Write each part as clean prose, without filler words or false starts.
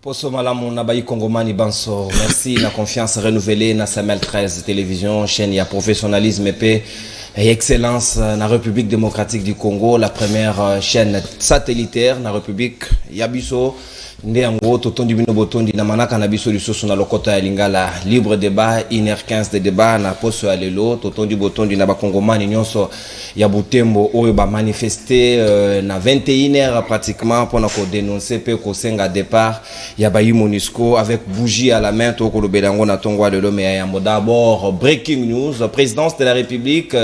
Poso malamu na bayi Kongomani Banso. Merci la confiance renouvelée na Samuel 13 télévision, chaîne ya professionnalisme et excellence na République démocratique du Congo, la première chaîne satellitaire na République Yabiso. Nde yango totondi bino botondi na manaka na biso lisusu na lokota ya lingala libre débat 1h15 de débat na poso ya lelo totondi botondi na bakongomani nyonso ya Butembo oyo ba manifester na 21h pratiquement pour ko dénoncer pe ko senga départ ya ba MONUSCO avec bougie à la main to ko lobelango na tongwa lelo mais ya d'abord breaking news présidence de la République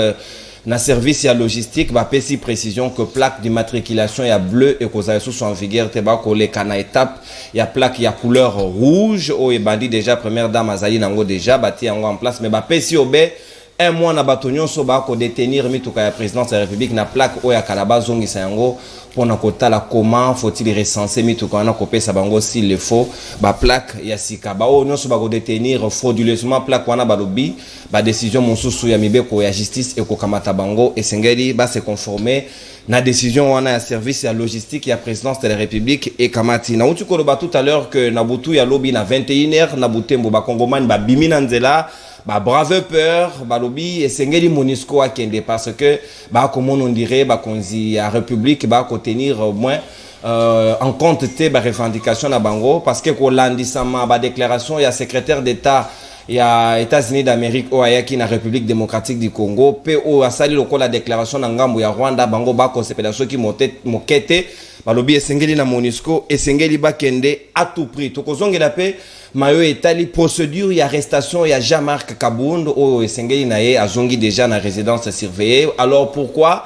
na service ya logistique ba pesi précision que plaque d'immatriculation ya bleu et cause sous en vigueur te ba collé kana étape ya plaque ya couleur rouge o e bandi déjà première dame azali nango déjà bati yango en place mais ba pesi obé un mois na batonyon so ba ko détenir mituka ya présidence de la République na plaque o ya kalaba zongisa yango pona kotala comment faut-il recenser mituka na kopesa bango s'il le faut ba plaque ya sika ba o nyonso ba ko détenir frauduleusement plaque wana balobi ba décision monsusu ya mibeko ya justice e ko kamata bango esengeli ba se conformer na décision wana ya service ya logistique ya présidence de la République et kamati na utu ko ba tout à l'heure que na butu ya lobby na 21h na Butembo ba kongomani ba bimina nzela ba brave peur ba lobby esengeli MONUSCO akende parce que ba comme on dirait ba konzi ya République ba ko tenir au moins en compte te ba revendication na bango parce que ko landisama ba déclaration ya secrétaire d'État ya États-Unis d'Amérique o ayaki na République démocratique du Congo pe o asali lokola déclaration na ngambo ya Rwanda bango ba ko sepela soki mokete balobi esengeli na MONUSCO esengeli bakende à tout prix to kozongela pe mayo etali procédure ya arrestation ya Jean-Marc Kabound o esengeli na ye azongi déjà na résidence surveillée. Alors pourquoi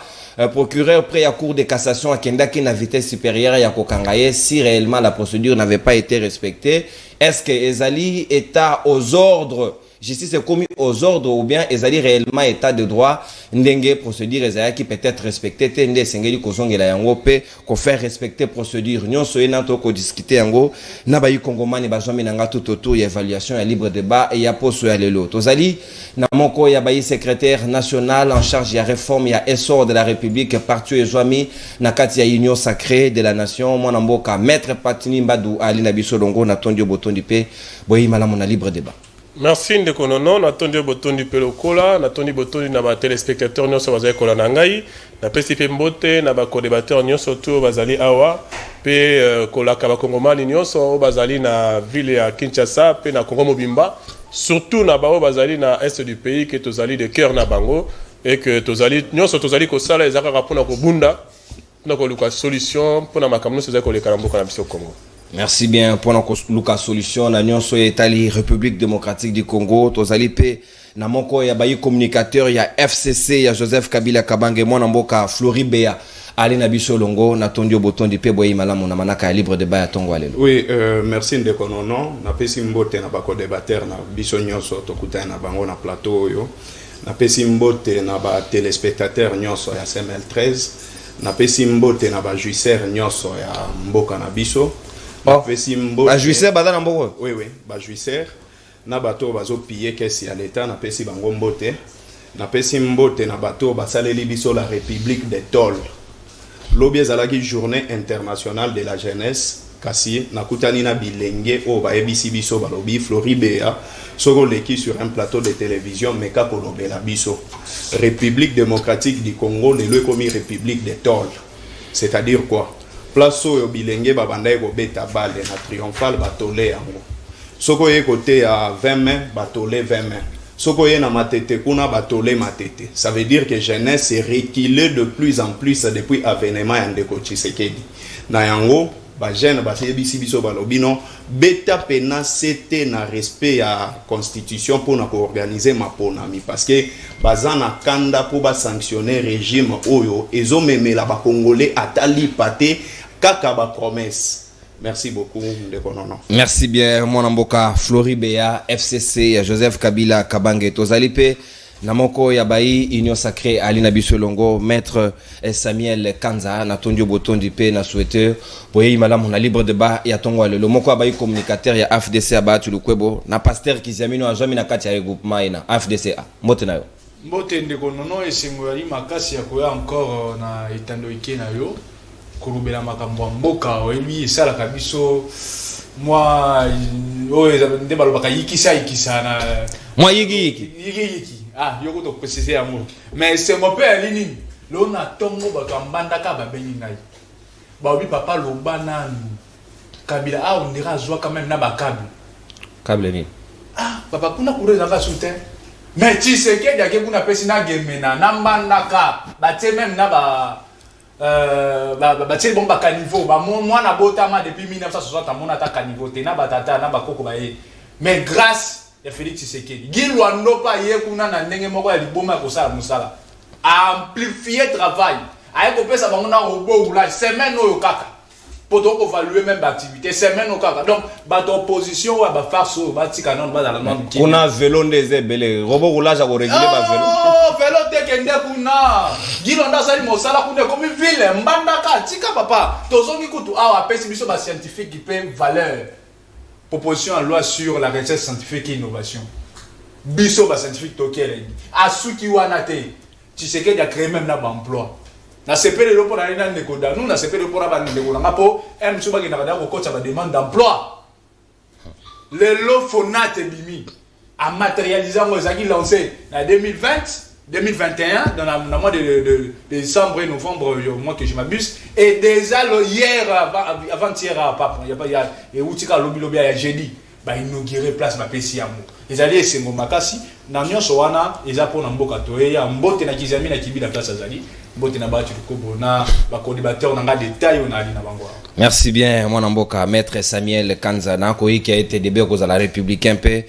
procureur près à cour de cassation à Kendaki na vitesse supérieure ya kokangaye si réellement la procédure n'avait pas été respectée? Est-ce que Ezali état aux ordres, justice est commis aux ordres ou bien Ezali réellement état de droit ndenge procédure Ezali qui peut être respectée tende sengeli kozongela yango pe ko faire respecter procédure nyonso ena to ko discuter yango na bayi kongomani bazombi nanga tout autour ya évaluation ya libre débat et ya poso ya lelo tozali na moko ya bayi secrétaire national en charge ya réforme ya essor de la République partout ezwami na kati ya union sacrée de la nation mwana mboka maître Patini Mbadou ali na biso longo na tondi botondi pe boyi malamu na libre débat. Merci ndeko nono natondi botondi pe lokola natondi botondi na ba téléspectateurs nyonso bazali kola na ngai na pesi pe mbote na ba co-débatteur nyonso to bazali awa pe kolaka ba kongomani nyonso bazali na ville ya Kinshasa pe na Congo Mobimba surtout na bao bazali na est du pays que tozali de cœur na bango et que tozali nyonso tozali ko sala ezaka pona ko bunda na ko luka solution pona makamno tozali ko lekala mboka na biso Congo. Merci bien pour la solution na nyonso etali République démocratique du Congo tozali pe na moko ya bayi communicateur ya FCC ya Joseph Kabila Kabange mwana mboka Floribea ali na biso longo na tondio botondi pe boyi malamu na manaka ya libre débat ya tongo alelo. Oui, merci ndeko nono na pesi mbote na bako débatteur na biso nyonso tokutana na bango na plateau yo na pesi mbote na ba téléspectateur nyonso ya CML 13 na pesi mbote na ba juisseur nyonso ya mboka na biso. Ba juisseur badana mboko. Oui, ba juisseur na bato bazo piller kesi ya l'état na pesi bango mbote na pesi mbote na bato basaleli biso la République des tolls. Lobi ezalaki journée internationale de la jeunesse kasi nakutani na bilenge o ba ebisi biso balobi Floribea soko leki sur un plateau de télévision meka kolobela biso République démocratique du Congo le komi République des tolls. C'est-à-dire quoi? Place oyo bilenge babanda ko beta balle na triomphal batole yango soko ye côté à 20 mains batole 20 mains soko ye na matete kuna batole matete. Ça veut dire que jeunesse est reculée de plus en plus depuis avènement ya ndeko Tshisekedi na yango ba jeune ba sebisi biso balobino beta pena c'était na respect ya constitution pour na organiser maponami parce que bazana kanda pour ba sanctionner régime oyo ezomemela ba congolais atali pate kaka ba promesse. Merci beaucoup ndeko nono. Merci bien mon mboka Floribea FCC ya Joseph Kabila Kabange tozali pe na moko ya bayi union sacrée ali na biso longo maître Samuel Kanza na tondio botondi pe na souhaiter boyi malamu na libre débat ya tongo lelo moko ya bayi communicateur ya FDC abatu lukwebo na pasteur Kiziamino ajami na kati ya regroupement ina FDC mbote na yo mbote ndeko nono esengo yali makasi ya koya encore na etando ike na yo kurubela makambo mboka oyebi esala kabiso moi nde balobaka yikisa na moi yiki ah yoko to préciser amour mais c'est mon père lini lona tongo bato ambandaka babengi ngai baobi papa loba nanu kabila ah on dira joie quand même na ba câble ni ah papa kuna kureza ka soutien mais tu sais que ya ke kuna pesi na gemena na mbandaka batie même na batie bon ba caniveau ba moi na botama depuis 1960 amona ta caniveau te na batata na bakoko ba ye mais grâce ya Félix Tshisekedi gilwa ndopa ye kuna na ndenge moko ya liboma ko sala musala amplifier travail aye ko pesa bango na robot roulage semaine oyo kaka pour donc évaluer même l'activité semaine au kaka donc bato opposition wa ba farce ba tika non ba dans le monde kuna vélo ndeze belé robot roulage ko réguler ba vélo oh vélo te kende kuna gilwa nda sali mosala kuna comme ville mbandaka tika papa tozongi kutu awa pesi biso ba scientifique qui peut valeur proposition en loi sur la recherche scientifique et innovation. Biso ba scientifique tokele. Asuki wana te. Tshisekedi a créé même na emploi. Na CPD lo pona ina nekoda. Nous na CPD pona ba ndeko na po M suba ki na kada ko kocha ba demande d'emploi. Le lo fonate bimi a matérialisé ngo ezaki lancé na 2021 dans le mois de décembre et novembre au mois que je m'abuse et déjà hier avant-hier il y a utika lobby ya jeudi ba inaugurer place ba pesi amu ezali esengo makasi na nyonso wana eza pona mboka toye ya mbote na kizami na kibila place azali mbote na batu ko na ba collaborateur na nga détail on ali na bango. Merci bien mon mboka maître Samuel Kanzana qui a été débat cause à la Républicain pe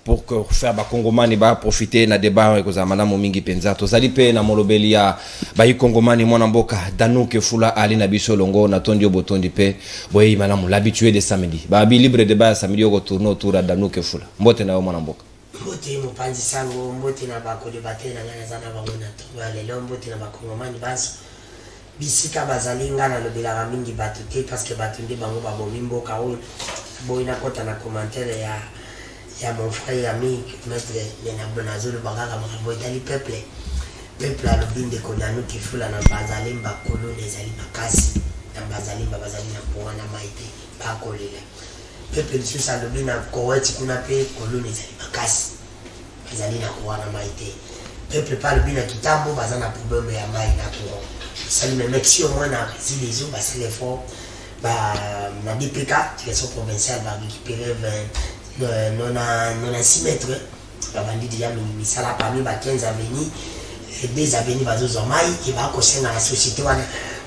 pour que faire ba Congomani ba profiter na débat avec za madame mingi penza to zali pe na molobeli ya ba Congomani mwana mboka Danuke Fula ali na biso longo na tondio botondi pe boyi malamu l'habitué de samedi ba bi libre débat samedi ko tourner autour de Danuke Fula mbote na mwana mboka mbote mupanzi sango mbote na ba ko debater na ngana ba mona to lelo mbote na ba Congomani basi bisika bazalinga na lobela mingi batu te parce que batu ndi bango ba bomimbo ka o boyi na kota na commentaire ya mon frère ami maître Benabonazolo Bagaka Makambo itali peuple à l'obin de Danuke Fula na bazalimba kolone ezali makasi na bazalimba bazali na pona maite ba kolela peuple sur ça l'obin na Koweït kuna pe kolone ezali makasi bazali na kuwana maite peuple par l'obin na Kitambo bazana problème ya mai na ko sali me Mexico mwana zili zo basile fort ba na DPK direction provinciale va récupérer 96 mètres la bandit déjà misala parmi ba 15 avenues des avenues bazo mai et ba ko senga la société wana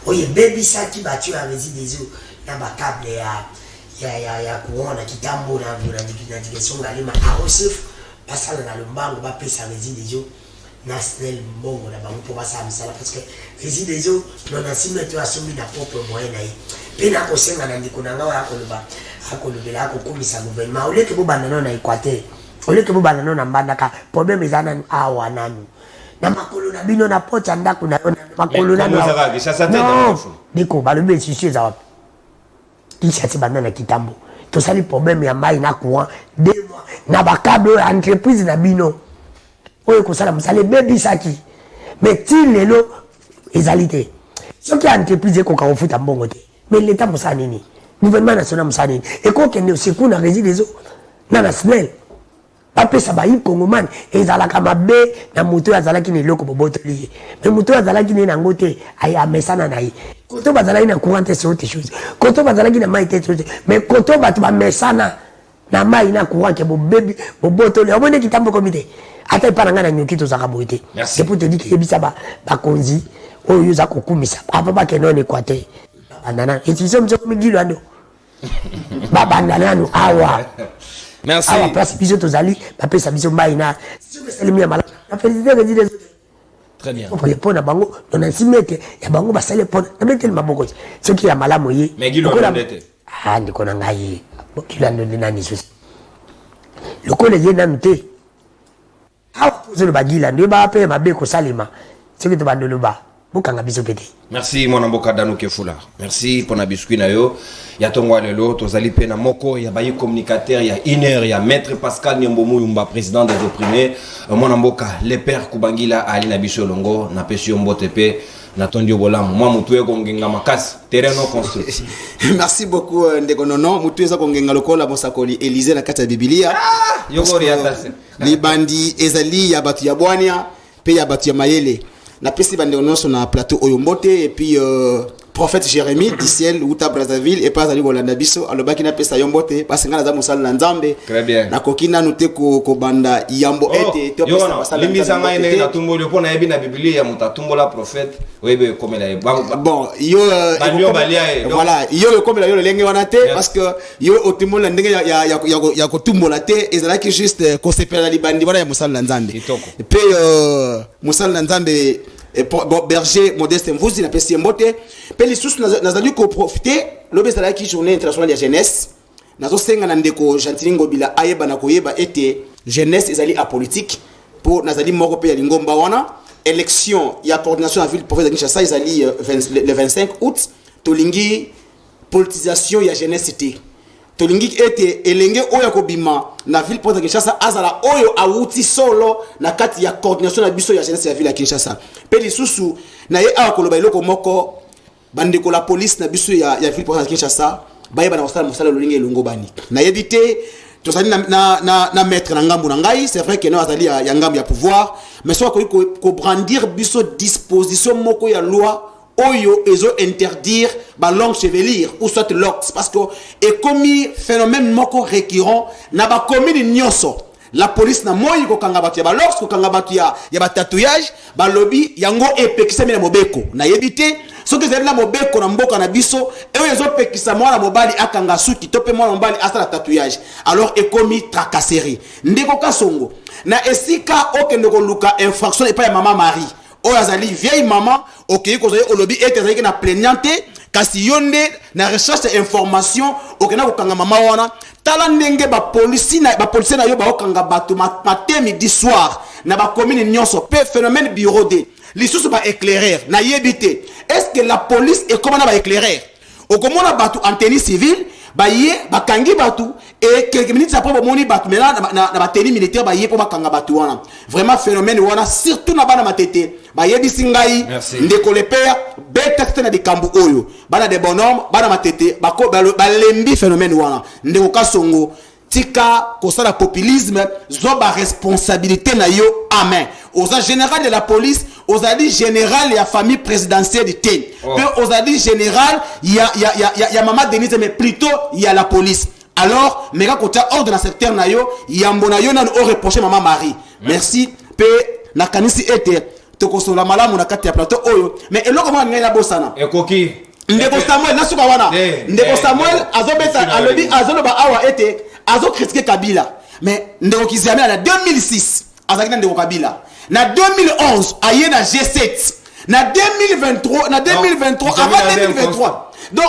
oye baby saki batu a résidé des eaux na ba câble ya kuona Kitambo na direction ngalima a osef pasala na lombango ba pesa résidé des eaux national mbongo na bango po basa misala parce que résidé des eaux 96 mètres asombi na propre moyen na pena ko senga na ndiko na ngawa akoloba akolobela akokumisa gouvernement oleke bo bandano na Équateur oleke bo bandano na mbandaka problème ezana awa nanu na makolo na bino na pota ndako na makolo na no diko balobe sisi za wapi kishati bandana Kitambo to sali problème ya mai na courant 2 mois na bakado entreprise na bino oyo ko sala musale baby saki mais ti lelo ezalité soki entreprise ko ka ofuta mbongo te mais l'état musala nini gouvernement national musani et quoi qu'il y ait aussi qu'on a résidé des eaux na national après ça va y Congomani et ça la kamabe na moto azala ki ne loko bobotoli mais moto azala ki ne na ngote aya mesana na yi koto bazala ina courant c'est autre chose koto bazala ki na mai tête mais koto batu ba mesana na mai na courant ke bobebi bobotoli obone Kitambo comité ata paranga na nyoki to zaka boité c'est pour te dire que bisa ba konzi oyo za kokumisa papa ke non Équateur bandana et si sommes comme Gilando babanda nanu awa merci awa place biso tozali ba pesa biso mbaina sio salimi ya mala na président résident très bien pour répondre à bango 96 mètres ya bango basale pona na mettre maboko ce qui ya malamu ye mais Gilando ndete ah ndiko na ngai Gilando de nani so lokole ye nanu te awa pozo le bagilando ba pe mabe ko salima ce qui te bandolo ba bukanga biso pete. Merci mon amboka Danuke Fula. Merci pour na biscuit na yo. Ya tongwa lelo tozali pe na moko ya bayi communicateur ya Iner ya maître Pascal Nyambomu Yumba président des opprimés. Mon amboka le père Kubangila ali na biso longo na pesio mbote pe natondi bolamu moi mutu ekongenga makasi terrain non construit. Merci beaucoup ndeko nono mutu eza kongenga lokola mosakoli Élysée na kati ya Biblia yoko orientation libandi ezali ya batu ya bwania pe ya batu ya mayele na pesi bande onoso na plateau oyombote et puis prophète Jérémie du ciel uta Brazzaville et pas ali bolanda biso alobaki na pesa yombote parce nga na za musala na nzambe très bien na kokina nute ko banda yambo ete to pesa basala limisa ngaine na tumbolo pona yebi na Biblia ya mutatumbola prophète webe komela ye bon yo voilà yo komela yo lenge wana te parce que yo otumbola ndenge ya kotumbola te ezalaki juste kosepela libandi bana ya musala na nzambe pe musala na nzambe berger Modeste Mvuzi na pesi mbote pe lisusu nazali ko profiter lobe zala ki journée internationale ya jeunesse nazo senga na ndeko Jantilingo bila ayeba na koyeba ete jeunesse ezali apolitique pour nazali moko pe ya lingomba wana élection ya coordination à ville province de Kinshasa ezali le 25 août tolingi politisation ya jeunesse te tolingi ete elenge oyo kobima na ville province de Kinshasa azala oyo awuti solo na kati ya coordination na biso ya jeunesse ya ville ya Kinshasa pe lisusu na ye akoloba eloko moko bandeko la police na biso ya ville province de Kinshasa bayeba na mosala lolingi elongo bani na yebite tozali na maître na ngambu na ngai c'est vrai que no azali ya ngambu ya pouvoir mais soit ko brandir biso disposition moko ya loi oyo ezo interdire ba longue chevelure ou soit locks parce que est commis phénomène moko récurrent na ba commune nyoso la police na moyi ko kanga batu ya ba locks ko kanga batu ya ba tatouage ba lobby yango epekisa na mobeko na yebite soki ezali na mobeko na mboka na biso eyo ezopekisa mwana mobali akanga suki to pe mwana mobali asala tatouage alors ekomi tracasserie ndeko kasongo na esika okende koluka infraction epa ya mama Marie oyo azali vieille maman okei kozali olobi ete azali na plaignante kasi yonde na recherche information okena kokanga mama wana tala ndenge ba police na yo ba okanga bato matin midi soir na ba commune nyonso pe phénomène bureau de lisusu ba éclaireur na yebite est-ce que la police est comme na ba éclaireur okomona bato en tenue civile baye bakangi batu et quelques minutes après bomoni batu maintenant na ba tenue militaire baye po bakanga batu wana vraiment phénomène wana surtout na bana matete baye bisingai ndeko le père beta na de kambu oyo bana de bonhomme bana matete bako balembi phénomène wana ndeko kasongo tika kosala populisme zoba responsabilité na yo amen aux général de la police aux alliés général et la famille présidentielle de Té aux alliés général il y a maman Denise mais plutôt il y a la police alors mais quand tu as ordre dans secteur na yo il y a mbona yo na o reprocher maman Marie merci pe na kanisi ete to kosola malamu na kati ya plateau oyo mais eloko mwa ngena bosana ekoki ndeko Samuel na suka wana ndeko Samuel azobeta alobi azoloba awa ete azo critiquer Kabila mais ndeko Kizame na 2006 azakina ndeko Kabila na 2011 aye na G7 na 2023 avant 2023 donc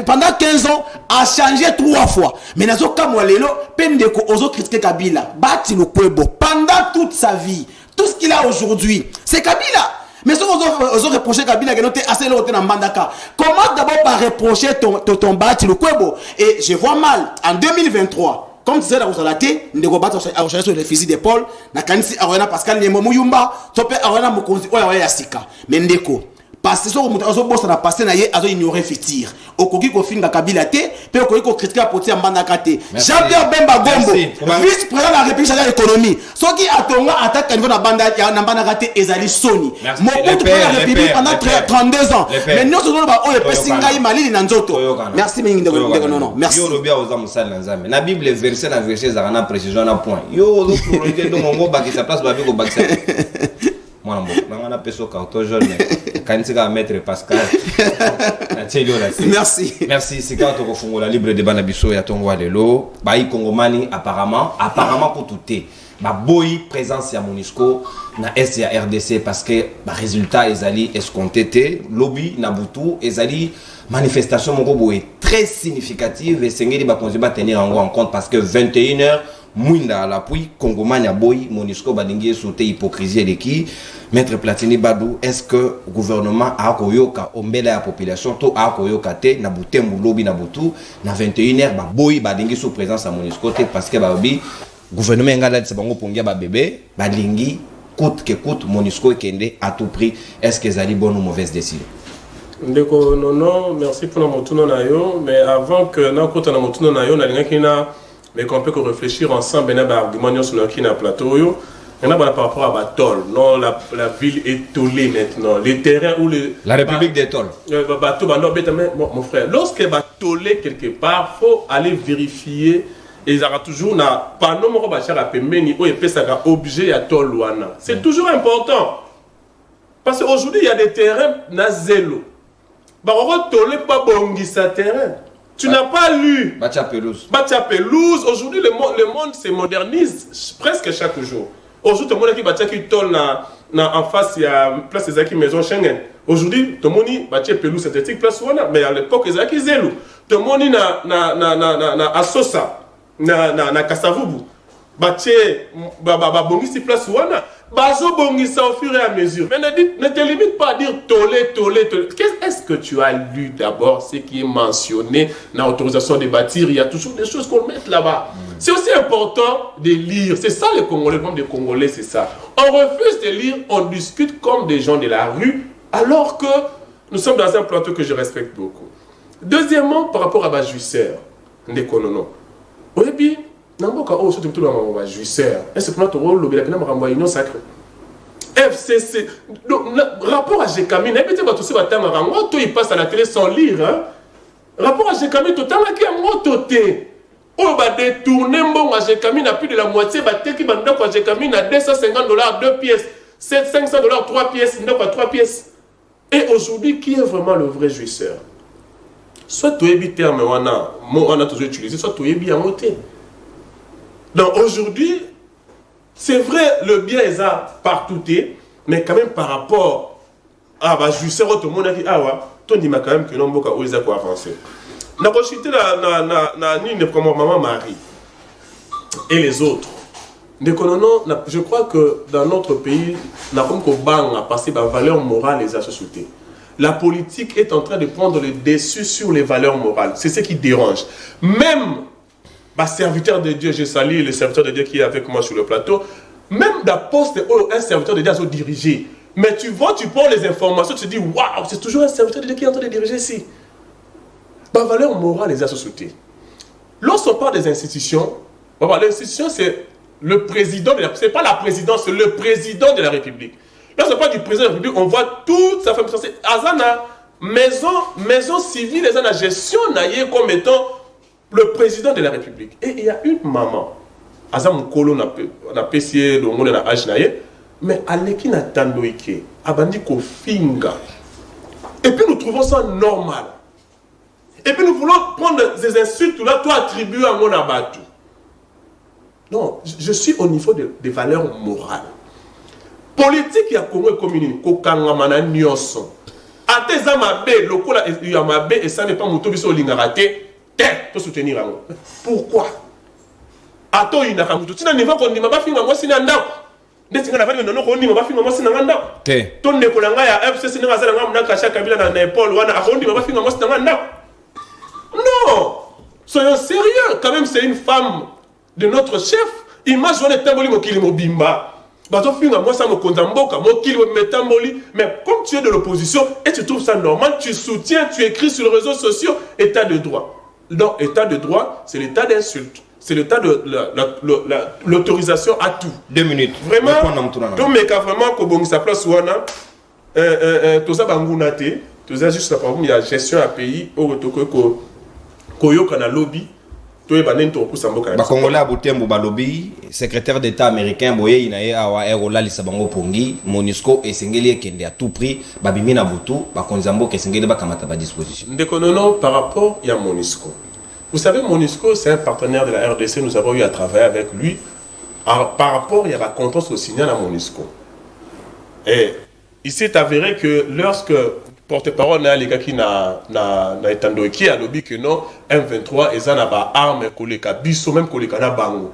pendant 15 ans a changé 3 fois mais nazo kamwa lelo pendeko ozo critiquer Kabila bati le kwebo pendant toute sa vie tout ce qu'il a aujourd'hui c'est Kabila. Mais si vous reprochez Kabila qui n'était assez longtemps dans Mandaka, comment d'abord pas reprocher ton bâti le Kwebo? Et je vois mal, en 2023, comme tu disais dans la thé, nous devons battre à rechercher sur les fusils d'épaule, na kanisi Arona Pascal Nemo Muyumba, Topé Arona Mokonzi, Oya Yasika, Mendeko. Parce que si on bosse na passé na ye azo ignorer fitir okoki ko finga Kabila te pe okoki ko critiquer poti Mbandaka te Jean-Pierre Bemba Gombo vice président de la République de l'économie soki atonga attaque niveau na Mbandaka te ezali soni Mobutu président de la République pendant 32 ans mais nous sommes ba oyo pesinga imali na nzoto merci mingi ndeko non merci yo lobia oza musala nzambe na Bible verset na verset za na précision na point yo lo priorité do mongo ba ki sa place ba bi ko bakisa moi on a peso carton jaune quand tu vas mettre Pascal merci c'est quand on confond la libre débat na biso ya tongo lelo bayi kongomani apparemment pour tout ba boy présence ya MONUSCO na est ya RDC parce que ba résultat ezali escompté lobby na butu ezali manifestation moko boye très significative et sengeli ba konzi ba tenir en compte parce que 21h Mwinda à l'appui, Congomani à Boy, MONUSCO Badingi sauté hypocrisie de qui Maître Platini Badou, est-ce que le gouvernement a koyoka ombela la population, to a koyoka te, na butembu lobby na butu, na 21h, ba Boy Badingi sous présence à MONUSCO te parce que babi gouvernement ngala de sabango pongia ba bébé, balingi coûte que coûte MONUSCO kende à tout prix. Est-ce que ça bonne ou mauvaise décision? Ndeko non, merci pour notre tour na yo, mais avant que na kota na tour na yo na linga kina mais qu'on peut réfléchir ensemble na ba argument sur le na plateau yo. On a par rapport à Batol, non, la ville est tollée maintenant. Les terrains où la République des tolls. Mon frère, lorsque Batolé quelque part, il faut aller vérifier. Et ils auront toujours na panneau moko bachar a pembeni ou epesaka objet à tol wana. C'est toujours important. Parce qu'aujourd'hui il y a des terrains na zélo. Ba ko tolé pas bongisa terrain. Tu n'as pas lu Batia pelouse. Batia pelouse. Aujourd'hui le monde se modernise presque chaque jour. Aujourd'hui, tout le monde qui bâtit qui tourne en face, il y a place des acquis maison Schengen. Aujourd'hui, tout le monde bâtit pelouse synthétique place ouana, mais à l'époque, ils acquis zélo. Tout le monde na Asosa, na Kasavubu, bâtit bongisi place ouana, bazo bongisi au fur et à mesure. Mais ne te limite pas à dire tolé. Qu'est-ce que tu as lu d'abord, ce qui est mentionné dans l'autorisation de bâtir? Il y a toujours des choses qu'on met là-bas. C'est aussi important de lire. C'est ça le Congolais, le problème des Congolais, c'est ça. On refuse de lire, on discute comme des gens de la rue, alors que nous sommes dans un plateau que je respecte beaucoup. Deuxièmement, par rapport à ma jouisseur, Ndekonono. Au début, Namboka, oh, surtout dans ma jouisseur. Et c'est pour notre rôle, le union sacrée. FCC, rapport à Gécamine, il passe à la télé sans lire. Rapport à Gécamine, tout le temps, qui a mototé. On va détourner mon Gécamine à plus de la moitié, qui va donner Gécamine à $250, 2 pièces, $500, 3 pièces, 3 pièces. Et aujourd'hui, qui est vraiment le vrai jouisseur? Soit tu es bien terme, on a toujours utilisé, soit tu es bien monté. Donc aujourd'hui, c'est vrai, le bien est là partout, mais quand même par rapport à la jouisseur, tout le monde a dit, ah ouais, tu dis quand même que non, beaucoup ont avancé. N'a pas cité comme maman Marie et les autres. Je crois que dans notre pays, n'a comme qu'on a passé la valeur morale et la société. La politique est en train de prendre le dessus sur les valeurs morales. C'est ce qui dérange. Même le serviteur de Dieu, je salue le serviteur de Dieu qui est avec moi sur le plateau, même d'un poste où un serviteur de Dieu a dirigé. Mais tu vois, tu prends les informations, tu te dis, waouh, c'est toujours un serviteur de Dieu qui est en train de diriger ici. La valeur morale et la société. Lorsqu'on parle des institutions, l'institution c'est le président, c'est pas la présidence, c'est le président de la République. Lorsqu'on parle du président de la République, on voit toute sa famille. Azana, maison civile, et la gestion comme étant le président de la République. Et il y a une maman, Azam Mukolo na pesié le monde na ajnaye, mais Aleki na tandoike, abandi ko finga. Et puis nous trouvons ça normal. Et puis nous voulons prendre ces insultes-là, toi attribuer à mon abattu. Non, je suis au niveau des valeurs morales. Politique, il y a Congo et Communine, Kokangamana Nyonson. Ate Zamabe, Lokola Yamabe, et ça n'est pas mon tobiso Lingarate, pour soutenir à moi. Pourquoi? Ato Inakamutu, tu n'as pas qu'on dit, ma fille, moi, c'est un dame. Dès que tu as fait le nom, on dit, ma fille, moi, c'est un dame. Ton Nekolanga, FCC, n'a pas chaque Kabila dans Népal, on dit, ma fille, moi, c'est un dame. Non, soyons sérieux. Quand même, c'est une femme de notre chef. Imagine les tamboli mokili mobimba. Moi, ça me condamboka, mokili metamboli. Mais comme tu es de l'opposition et tu trouves ça normal, tu soutiens, tu écris sur les réseaux sociaux, état de droit. Non, état de droit, c'est l'état d'insulte. C'est l'état de l'autorisation à tout. 2 minutes. Vraiment, tout mais vraiment, que sa place ouana, tout ça bangunate, tout ça juste par exemple, il y a gestion à pays au retour Koyoka na lobby, to e banen to kusa mboka. Ba Congolais a Butembo ba lobby, secrétaire d'État américain boye inaye awa erola lisabango pongi, MONUSCO et sengeli ekende à tout prix, ba bimina butu, ba konzambo ke sengeli ba kamata ba disposition. Ndekonono par rapport il y a MONUSCO. Vous savez MONUSCO c'est un partenaire de la RDC, nous avons eu à travailler avec lui. Par rapport il y a la confiance au signal à MONUSCO. Et il s'est avéré que lorsque porte-parole na les gars qui na etando qui a lobby que non M23 et na ba arme koleka biso même koleka na bango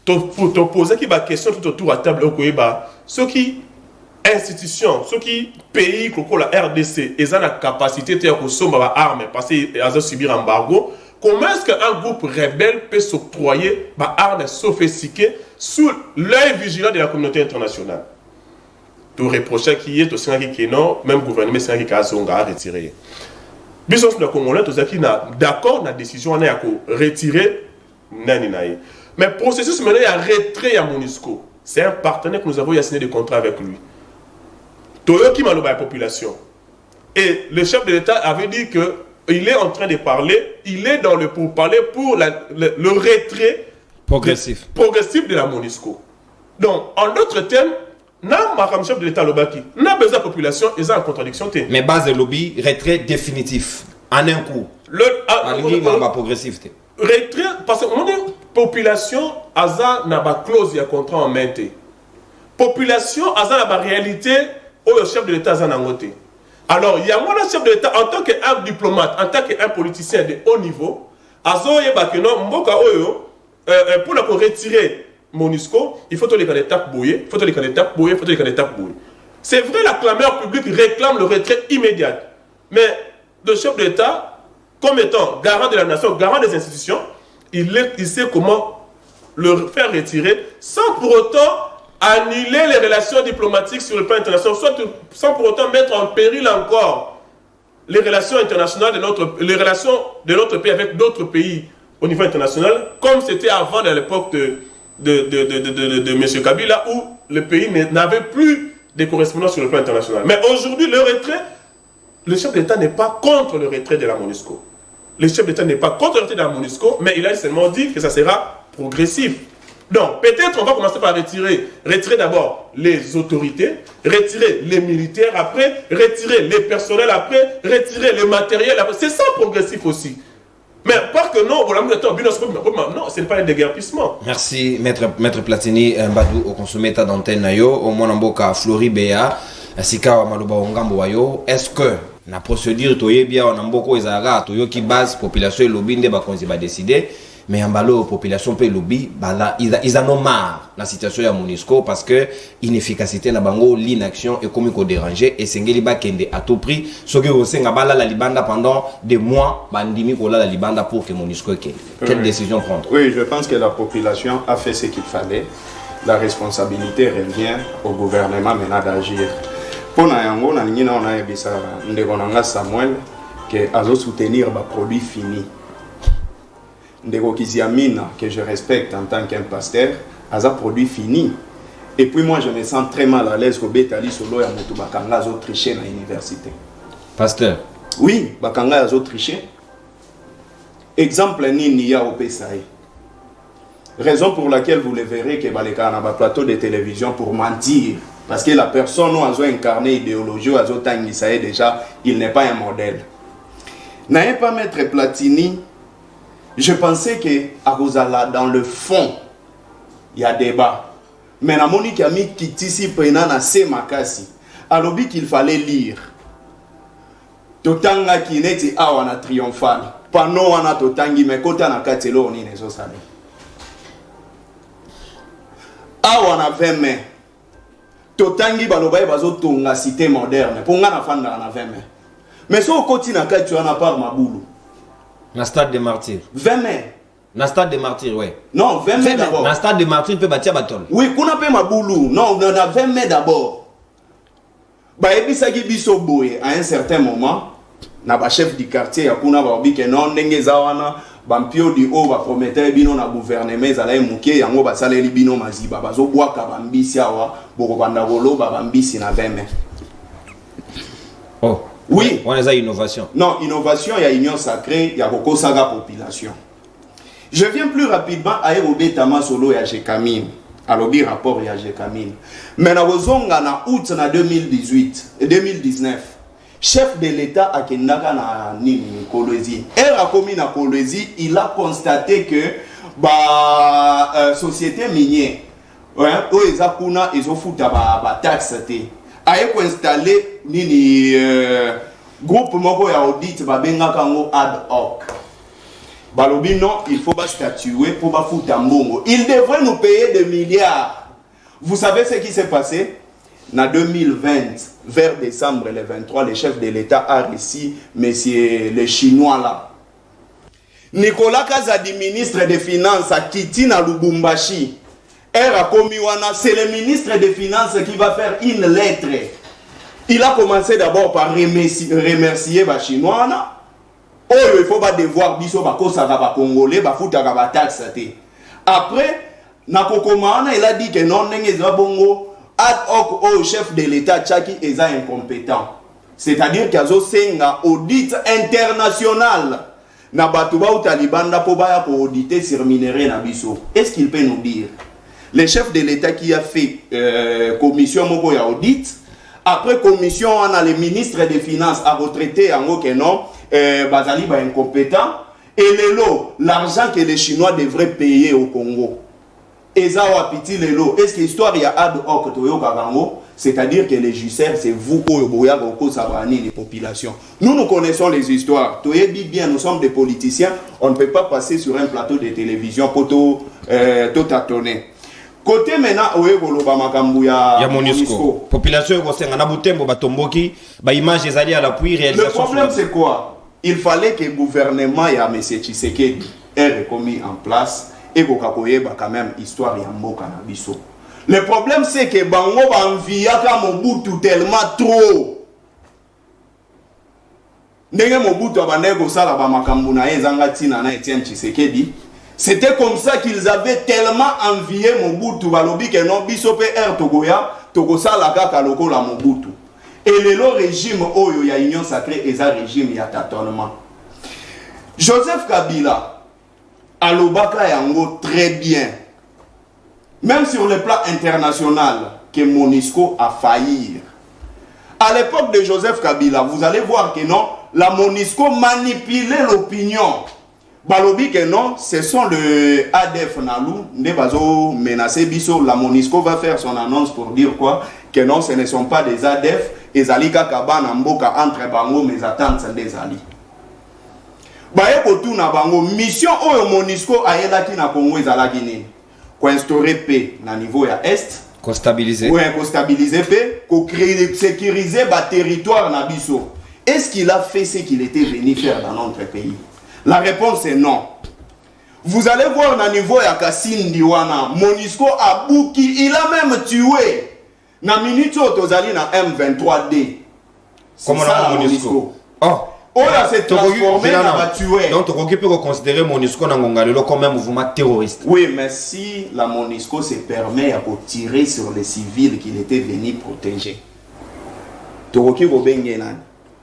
to poser qui ba question tout autour à table ko ba ce qui institution ce qui pays koko la RDC et na capacité de kosomba ba arme parce qu'ils ont subir embargo. Comment est-ce qu'un groupe rebelle peut s'octroyer ba arme sophistiquée sous l'œil vigilant de la communauté internationale? tout reprocher qui est, tout ça qui est non, même gouvernement, c'est qui a retiré. Bisous de Congolais, tout ça qui n'a d'accord, la décision on est à retirer, nani. Mais processus maintenant, il y a retrait à MONUSCO. C'est un partenaire que nous avons signé des contrats avec lui. Toyo qui m'a la population. Et le chef de l'État avait dit qu'il est en train de parler, il est dans le pourparler pour le retrait progressif de la MONUSCO. Donc, en d'autres termes, le chef de l'État Lobaki, n'a besoin de la population, ils ont en contradiction. Mais base de lobby, retrait définitif, en un coup. Progressif. Retrait, parce que la population, n'a pas clause, il y a contrat en main. Population, n'a pas réalité, où le chef de l'État a ngoté. Alors, il y a moi, le chef de l'État, en tant qu'un diplomate, en tant qu'un politicien de haut niveau, pour retirer MONUSCO, il faut que les candidats bouillent, C'est vrai, la clameur publique réclame le retrait immédiat. Mais le chef de l'État, comme étant garant de la nation, garant des institutions, il sait comment le faire retirer sans pour autant annuler les relations diplomatiques sur le plan international, sans pour autant mettre en péril encore les relations internationales les relations de notre pays avec d'autres pays au niveau international, comme c'était avant à l'époque de M. Kabila, où le pays n'avait plus de correspondance sur le plan international. Mais aujourd'hui, le retrait, le chef d'État n'est pas contre le retrait de la MONUSCO. Le chef d'État n'est pas contre le retrait de la MONUSCO, mais il a seulement dit que ça sera progressif. Donc, peut-être on va commencer par retirer d'abord les autorités, retirer les militaires après, retirer les personnels après, retirer les matériels après. C'est ça progressif aussi. Mais pas que non, non, ce n'est pas un déguerpissement. Merci, Maître Platini, Mbadou, au consommé ta d'antenne nayo, au Monamboka, Flori Béa, Sika Maluba Ongambo Wayo. Est-ce que la procédure, toye bien, on a beaucoup de toyo qui base population et lobby, ne va décider. Mais en balo population peut lobby, ils en ont marre la situation de MONUSCO parce que inefficacité na bango, l'inaction est comme dérangé et sengeli ba kende à tout prix. Ce que vous savez, la libanda pendant des mois, bandimi pour la libanda pour que MONUSCO kende. Quelle décision prendre? Oui, je pense que la population a fait ce qu'il fallait. La responsabilité revient au gouvernement maintenant d'agir. Pour Nayango, on a Samuel qui a soutenir les produits finis. Ndeko Kiziamina, que je respecte en tant qu'un pasteur, a un produit fini. Et puis moi, je me sens très mal à l'aise que Betali Solo et Amotou Bakanga ont triché dans l'université. Pasteur? Oui, Bakanga ont triché. Exemple, Niya au Pesaï. Raison pour laquelle vous le verrez que Baleka n'a pas plateau de télévision pour mentir. Parce que la personne où a incarné l'idéologie, a déjà, il n'est pas un modèle. N'a pas mettre Platini. Je pensais que à Rosala, dans le fond, il y a débat. Mais la Monique a mis Kitisi Prenana Semakasi. Alors qu'il fallait lire. Totanga qui n'était awana triomphal. Pano wana totangi mais kota na katelo oni nezo sabe. Awana 20 mai. Totangi balobaye bazo tonga cité moderne. Ponga na fanda na 20 mai. Mais so koti na kati wana par mabulu. Na stade de martyrs. 20 mai. Na stade de martyrs, oui. Non, 20 mai d'abord. Na stade de martyrs, peut bâtir baton. Oui, qu'on appelle ma boulou. Non, on a 20 mai d'abord. Bah, et puis ça qui biso boye à un certain moment, na ba chef du quartier ya kuna ba obi que non ndenge zawana bampio di o ba prometteur bino na gouvernement zala muke yango ba saleli bino maziba bazo bwaka bambisi awa boko banda golo ba bambisi na 20 mai. Oh. Oui. On a innovation. Non, innovation, il y a union sacrée, il y a beaucoup de population. Je viens plus rapidement à Aérobé Tama Solo et à Jekamine. À l'objet rapport et à Jekamine. Mais dans août 2019, chef de l'État à Kendaka na Nini Kolwezi. Elle a commis na Kolwezi, il a constaté que société minière, ils ont foutu ba taxe. A installé nini groupe moko ya audit babenga kango ad hoc. Balobi non, il faut pas statuer pour pas foutre mbongo. Il devrait nous payer des milliards. Vous savez ce qui s'est passé? En 2020, vers décembre le 23, le chef de l'État a reçu monsieur le Chinois là. Nicolas Kazadi, ministre des Finances à Kiti na Lubumbashi. c'est le ministre des Finances qui va faire une lettre. Il a commencé d'abord par remercier les Chinois. Oh, il faut pas devoir biso bakosa ba congolais ba futa ba taxe. Après, Nakokomana, il a dit que non, bongo ad hoc au chef de l'État Tchaki est incompétent. C'est-à-dire qu'il y a un audit international. Na batuba ou talibanda pour auditer sur minerai na biso. Est-ce qu'il peut nous dire? Le chef de l'État qui a fait commission moko ya audit, après commission on a le ministre des Finances à retraiter en haut que non, bazali ba incompétent et l'argent que les Chinois devraient payer au Congo. Ezawa piti lelo, est-ce que l'histoire y a ad hoc toyo kagango? C'est-à-dire que les jusseurs, c'est vous, les populations. Nous connaissons les histoires. Bien, nous sommes des politiciens. On ne peut pas passer sur un plateau de télévision pour tout tâtonner. Côté maintenant, il y a MONUSCO. Population, le problème, c'est quoi? Il fallait que le gouvernement et M. Tshisekedi aient remis en place et qu'il y ait quand même histoire et mboka na biso. Le problème, c'est que Bango va envier Mobutu tellement trop. C'était comme ça qu'ils avaient tellement envié Mobutu. Et le régime, il y a union sacrée et un régime, il y a tâtonnement. Joseph Kabila, à l'Obaka Yango, très bien. Même sur le plan international, que MONUSCO a failli. À l'époque de Joseph Kabila, vous allez voir que non, la MONUSCO manipulait l'opinion. Balobi que non, ce sont le ADF Nalou, Nebazo menacé Bisso, la MONUSCO va faire son annonce pour dire quoi? Que non, ce ne sont pas des ADF, et Zalika Kabana Mboka entre Bango, mes attentes sont des alliés. Baye Kotou na Bango, mission Oyo MONUSCO a yelaki na Congo et Zalagine. Qu'on instaurer paix na niveau ya est, qu'on stabiliser. Oui, qu'on stabiliser paix, qu'on sécuriser le territoire na biso. Est-ce qu'il a fait ce qu'il était venu faire dans notre pays? La réponse est non. Vous allez voir na niveau ya Kassine Diwana, MONUSCO a bouki, il a même tué. Na minute tozali na M23D. Comment la MONUSCO? Oh. On a s'est transformé dans tué. Donc, on peut considérer MONUSCO comme un mouvement terroriste. Oui, mais si la MONUSCO se permet à tirer sur les civils qu'il était venu protéger,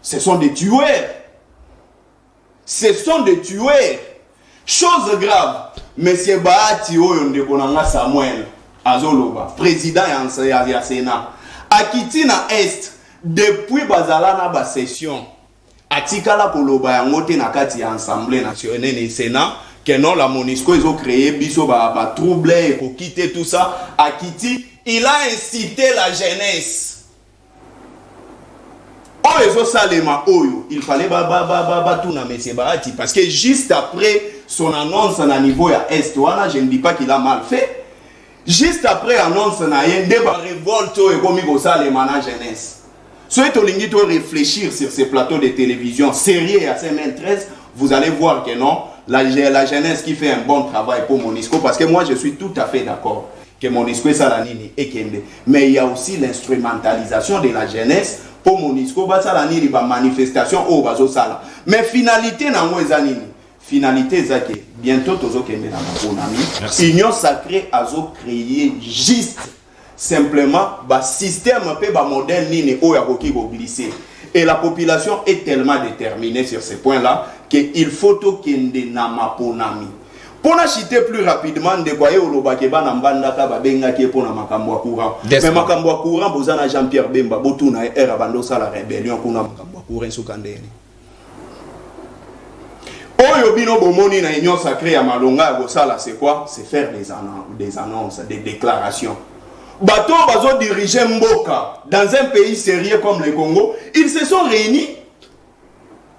ce sont des tueurs. Ce sont des tueurs. Chose grave, M. Bahati Oyondekonanga Samuel Azoloba, président ya Sénat, à Kitina Est, depuis Bazalana ba session. Atikala koloba yangote na kati ya Assemblée nationale et Sénat que non la MONUSCO ils ont créé biso ba trouble et pour quitter tout ça à Kiti il a incité la jeunesse. Oh ils ont salema oyo il fallait tout na monsieur Bahati parce que juste après son annonce na niveau ya Est wana je ne dis pas qu'il a mal fait juste après annonce na yende ba révolte et comme il salema na jeunesse. Soit tu dois réfléchir sur ces plateaux de télévision sérieux à 2013, vous allez voir que non, la jeunesse qui fait un bon travail pour MONUSCO, parce que moi je suis tout à fait d'accord que MONUSCO est Salanini et Kende, mais il y a aussi l'instrumentalisation de la jeunesse pour MONUSCO, Salanini, manifestation au Bazo Sala. Mais finalité, finalité, c'est bientôt tous les Union sacrée a créé juste. Simplement, le système le modèle nini oyakoki glisser. Et la population est tellement déterminée sur ces points-là qu'il faut qu'il namaponami. Pour citer plus rapidement, de quoi Olobakeba Nambandaka Babengaki pour Makambo courant. Mais Makambo courant, Bozana Jean-Pierre Bemba, Botuna et Rabandosa la rébellion pour Makambo courant sous Kandeni. Oyobino Bomoni na Union sacrée à Malonga Gosala, c'est quoi? C'est faire des annonces, des déclarations. Bateau bazo diriger Mboka dans un pays sérieux comme le Congo, ils se sont réunis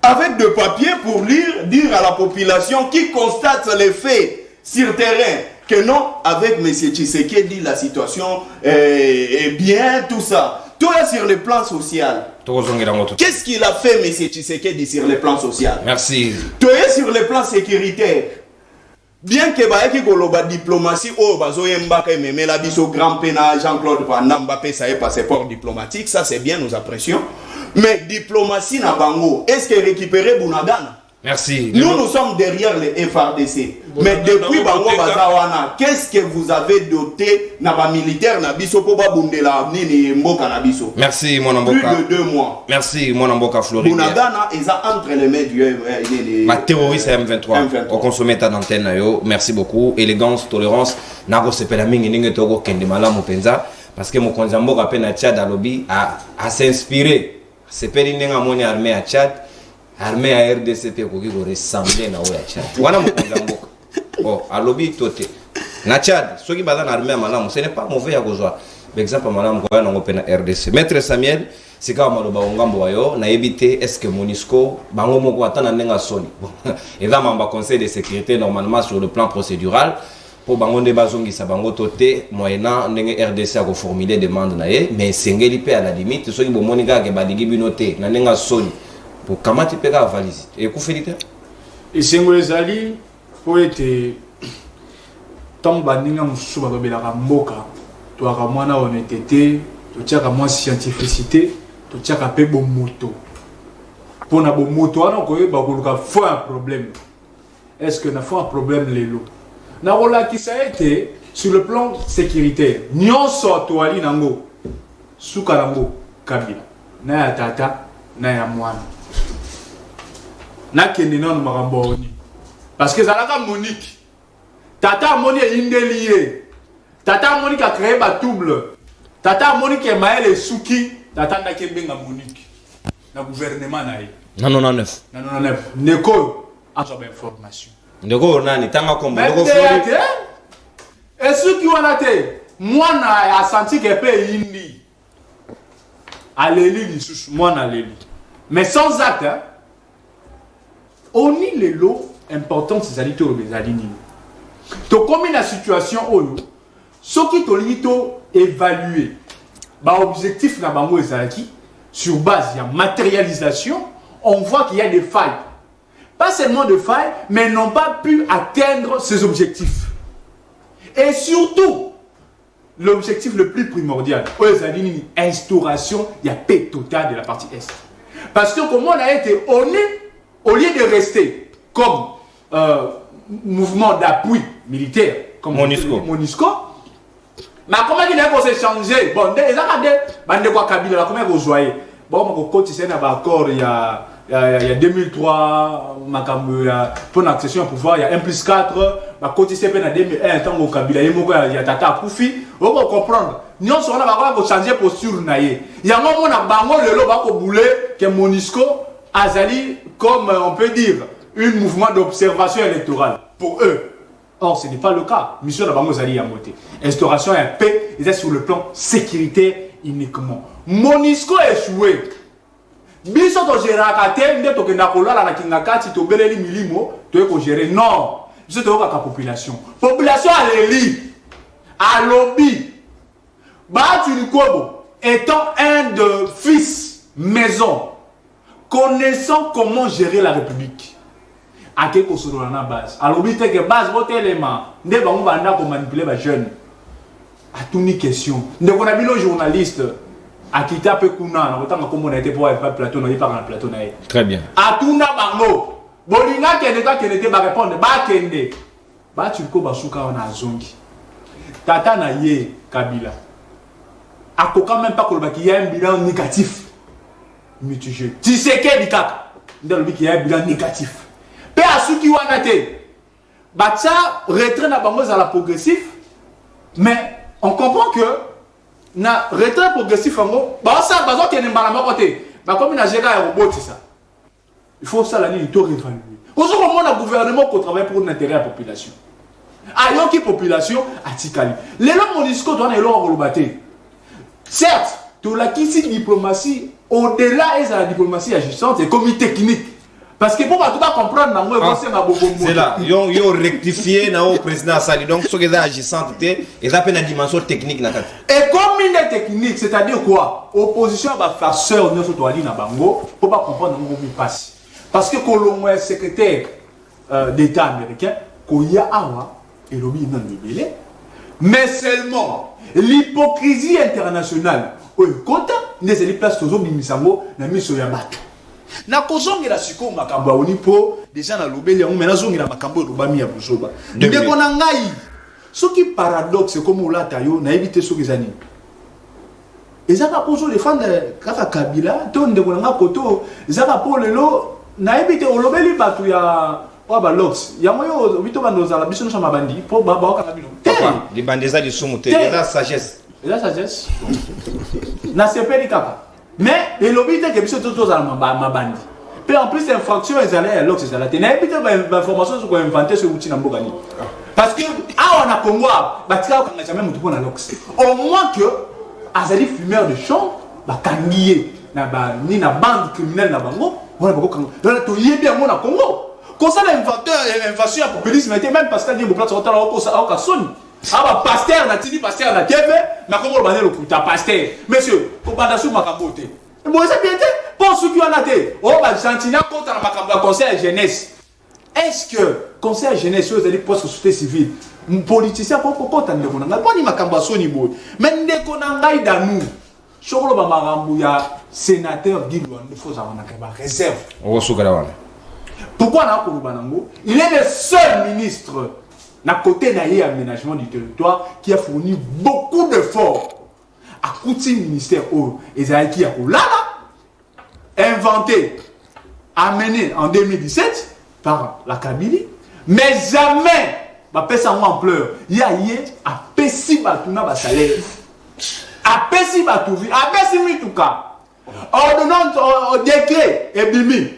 avec des papiers pour dire à la population qui constate les faits sur terrain que non, avec M. Tshisekedi, la situation est bien, tout ça. Tout est sur le plan social. Qu'est-ce qu'il a fait, M. Tshisekedi, sur le plan social? Merci. Tout est sur le plan sécuritaire. bien que bayaki koloba diplomatie o bazo yembaka ememe la biso grand pena Jean-Claude Van Mbappé ça est passeport diplomatique, ça c'est bien, nous apprécions. Mais diplomatie na bango, est-ce que récupérer Bunagana? Merci. Nous sommes derrière les FRDC. Mais depuis Bango Bazawana, qu'est-ce que vous avez doté na militaire na biso po ba bundela nini mboka na biso? Merci mon Mboka. Plus de 2 mois. Merci mon Mboka Floride. Bunagana est entre les mains du ma terroriste M23. Au consommer ta antenne yo. Merci beaucoup. Élégance, tolérance. Nago sepela mingi ninge togo kende malamu penza parce que mon konzambo ka pena Tchad à lobby a s'inspirer. Sepeli ninga moni armée à Tchad. Armée à RDCP qui ressemble na oya Tchad. Wana mkonzambo. Bon, à lobby toté. Na Tchad, ceux qui bazan armée à malamu, ce n'est pas mauvais à gozoa. Par exemple malamu kwa na ngopena RDC. Maître Samuel, c'est quand maloba ngambo wayo na éviter est-ce que Monisco bango moko atana nenga soni. Et là mamba conseil de sécurité normalement sur le plan procédural pour bango de bazongi sa bango toté moyennant ndenge RDC a formuler demande na ye mais sengeli pe à la limite ceux qui bo monika ke badigi binoté na nenga soni. Pour comment tu peux la valise et coup fait et sengolezali pour être tant baninga mususu balobela ka mboka to aka mwana honnêteté to tiaka moi scientificité to tiaka pe bo moto pour na bo moto ana ko ba koluka faut un problème est-ce que na faut un problème lelo na rola qui ça a été sur le plan sécuritaire nyonso to ali nango suka nango Kabila na ya tata na ya mwana na kende non maramboni parce que zalaka Monique tata moni indelié tata Monique a créé ba double tata Monique est maël suki tata na kebenga Monique na gouvernement na ye non 99 neko a son information ndeko nani tanga kombo ndeko flori et suki wana te mwana a senti que pe indi aleli lisusu mwana aleli mais sans acte hein? On y les lots importants ces alliés les alignés. To comme la situation oyo, ce qui to évaluer, ba objectif na bango ezalaki sur base il y a matérialisation, on voit qu'il y a des failles. Pas seulement de failles, mais n'ont pas pu atteindre ces objectifs. Et surtout, l'objectif le plus primordial, instauration, il y a paix totale de la partie Est. Parce que comme on a été honnête, au lieu de rester comme mouvement d'appui militaire, comme Monisco, mais comment il a changé? Bon, les Kabila, comment vous voyez? Bon, quand il y a un accord, il y a 2003, pour l'accession au pouvoir, il y a 1+4, quand il y a 2001, tant au Kabila, il y a Tata Koufi, on va comprendre. Nous avons changé de posture. Il y a un moment où on a boulé que Monisco Azali, comme on peut dire, un mouvement d'observation électorale pour eux. Or, ce n'est pas le cas. Mission d'Abango Azali a monté. Instauration et paix, ils sont sur le plan sécuritaire uniquement. Monisco a échoué. Biso to gérakate, nde to kenda kolala na kingakati to beleli milimo, to ko gérer. Non. Biso to ka population. Population à l'élite, à lobby. Batu Nikobo étant un de fils maison. Connaissant comment gérer la République. À quel chose dans la base. Alors, il y a une base, votre élément. Nous avons manipuler les jeunes. À toutes les questions. Nous avons un journaliste. À qui tape Kuna. Nous avons comment on a été pour un plateau. Nous avons un plateau. Très bien. À tout le monde. Bolinga qui n'était pas répondre. Bakende. Batulko Basuka on a zongi. Tata na ye Kabila. À quand même pas qu'il y a un bilan négatif. Mitigé. Tu sais qu'est-ce qu'il y a un bilan négatif. Pe asuki wanate. Batsa retrait na bango à la progressif. Mais on comprend que na retrait progressif en bah ça bazo qui est mbala côté. Bah comme na gérer un robot c'est ça. Il faut ça la ligne tout réévaluer. Aujourd'hui on a un gouvernement qui travaille pour l'intérêt de la population. Ayo qui population atikali. Les lois Monisco doit na lo ngolobaté. Certes, tout la kisi diplomatie au-delà de la diplomatie agissante, c'est comme technique. Parce que pour tout comprendre, c'est là, ils ont rectifié le président Sali. Donc, ce qui est agissant, ils ont une dimension technique. Et comme une technique, c'est-à-dire quoi? Opposition va faire sœur de notre toile dans Bango pour pas comprendre ce qui passe. Parce que Colombo est secrétaire d'État américain, koya awa et lobby non libellé mais seulement l'hypocrisie internationale oyo kota ndezeli place tozo bimisango na miso ya bato na kozongela siko makambo oni po déjà na lobeli yango mais nazongela makambo lobami ya buzoba ndeko na ngai soki paradoxe comme olata yo na éviter soki zani ezaka pozo défendre kaka Kabila to ndeko na koto ezaka po lelo na éviter olobeli bato ya Oba Lox, il y a moyen vito bandoza la biso sama bandi po ba ka bino. Papa, les bandeza du sumute, la sagesse. La sagesse. Na sepeli kaka. Mais les lobby que biso toto za ma bandi. Puis en plus infraction ils allaient à Lox ils allaient. Na éviter ba information sur ko inventer ce outil na mbokani. Parce que a on a Congo batika ko jamais mutu po na Lox. Au moins que azali fumeur de champ ba kangié na ba ni na bande criminelle na bango. Voilà bako kango. Là to yebi yango na Congo. Quand ça l'invasion à populisme était même parce qu'il y a des places au Kasson. Ah pasteur na tini pasteur na TV na comment le le kuta pasteur. Monsieur, ko banda sou makambote. Moi c'est bien pour ceux qui en a été. Oh ba chantina contre la makambo conseil jeunesse. Est-ce que conseil jeunesse vous allez poste société civile un politicien pour contre ndeko na pas ni makambo soni boy. Mais ndeko na ngai danu. Chokolo ba makambo ya sénateur Guy Luando faut avoir na réserve. O sukara wana. Pourquoi il est le seul ministre à côté de l'aménagement du territoire qui a fourni beaucoup d'efforts à côté du ministère qui a inventé, amené en 2017 par la Kabylie, mais jamais pas ça en ampleur. Il y a à Pessi Batuna salaire, à Pessi Batouvi, à Pessi Mituka, ordonnance au décret et bimi.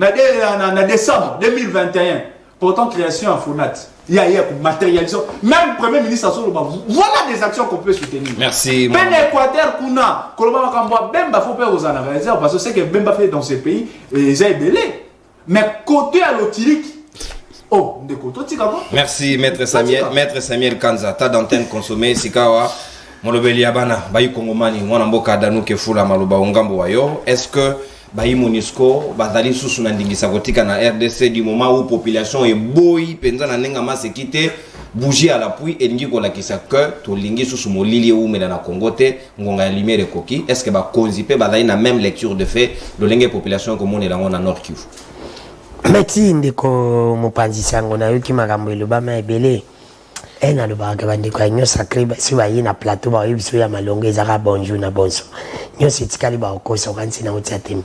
En décembre 2021, pourtant création en FONAT, il y a une matérialisation. Même le Premier ministre a voilà des actions qu'on peut soutenir. Merci. Ben Équateur, Kuna, Colomba Kamboa, Bemba, faut faire aux analyses, parce que c'est que Bemba fait dans ces pays, ils ont belé. Mais côté à l'otilique, oh, de côté, merci, Maître Samuel Kanza, ta d'antenne consommée, Sikawa, Molobeli Abana, Bayi Kongomani, Mwanamboka Danou Kefula Maloba Ongambo Wayo, est-ce que Bayi Monisco, Bazali Soussou Nandingisa Kotika na RDC du moment où la population est boy, penza na nenga ma sekite, bouger à l'appui et n'yiko la kisa que to lingi Soussou Molili ou mena na Congote, ngonga limere koki, est-ce que ba konzipe bazali na même lecture de fait, le lingue population comme on est là on a Nord Kivu. Meti ndeko mopanzi sango na yoki makambo elobama ebele. Na lo ba gabande kwa nyo sacré si ba yina plateau ba yibiso ya malongo ezaka bonjour na bonso. Nyo sitikali ba okosa kansi na utia tembe.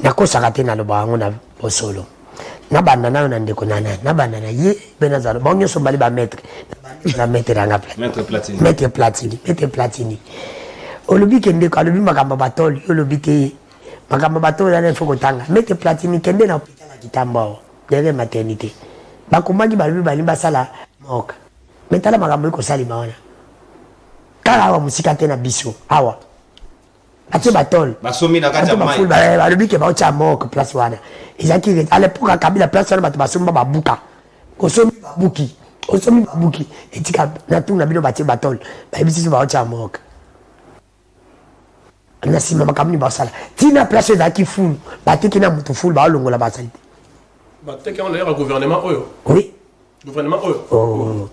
Na kosa kate na lo ba ngo na bosolo. Na banda na na ndeko na banda na ye bena za lo ba nyo so bali ba maître. Na maître nga platini. Maître platini. Olobi kende ka lobi makamba batoli olobi te makamba batoli na foko tanga. Maître platini kende na hôpital ya Kitambo. Dele maternité. Ba komaki ba lobi ba limba sala moka. Mentala makambo ko sali mawana kala wa musika tena biso awa ati batol basomi na kati ya mai ba lobike ba ocha moko place wana izaki à l'époque Kabila place wana bato basomba babuka kosomi babuki etika na tuna bino bati batol ba bisi ba ocha moko na sima makamni ba sala tina place ezaki full batiki na mutu full ba longola basali bateki on le gouvernement oyo oui gouvernement oyo oh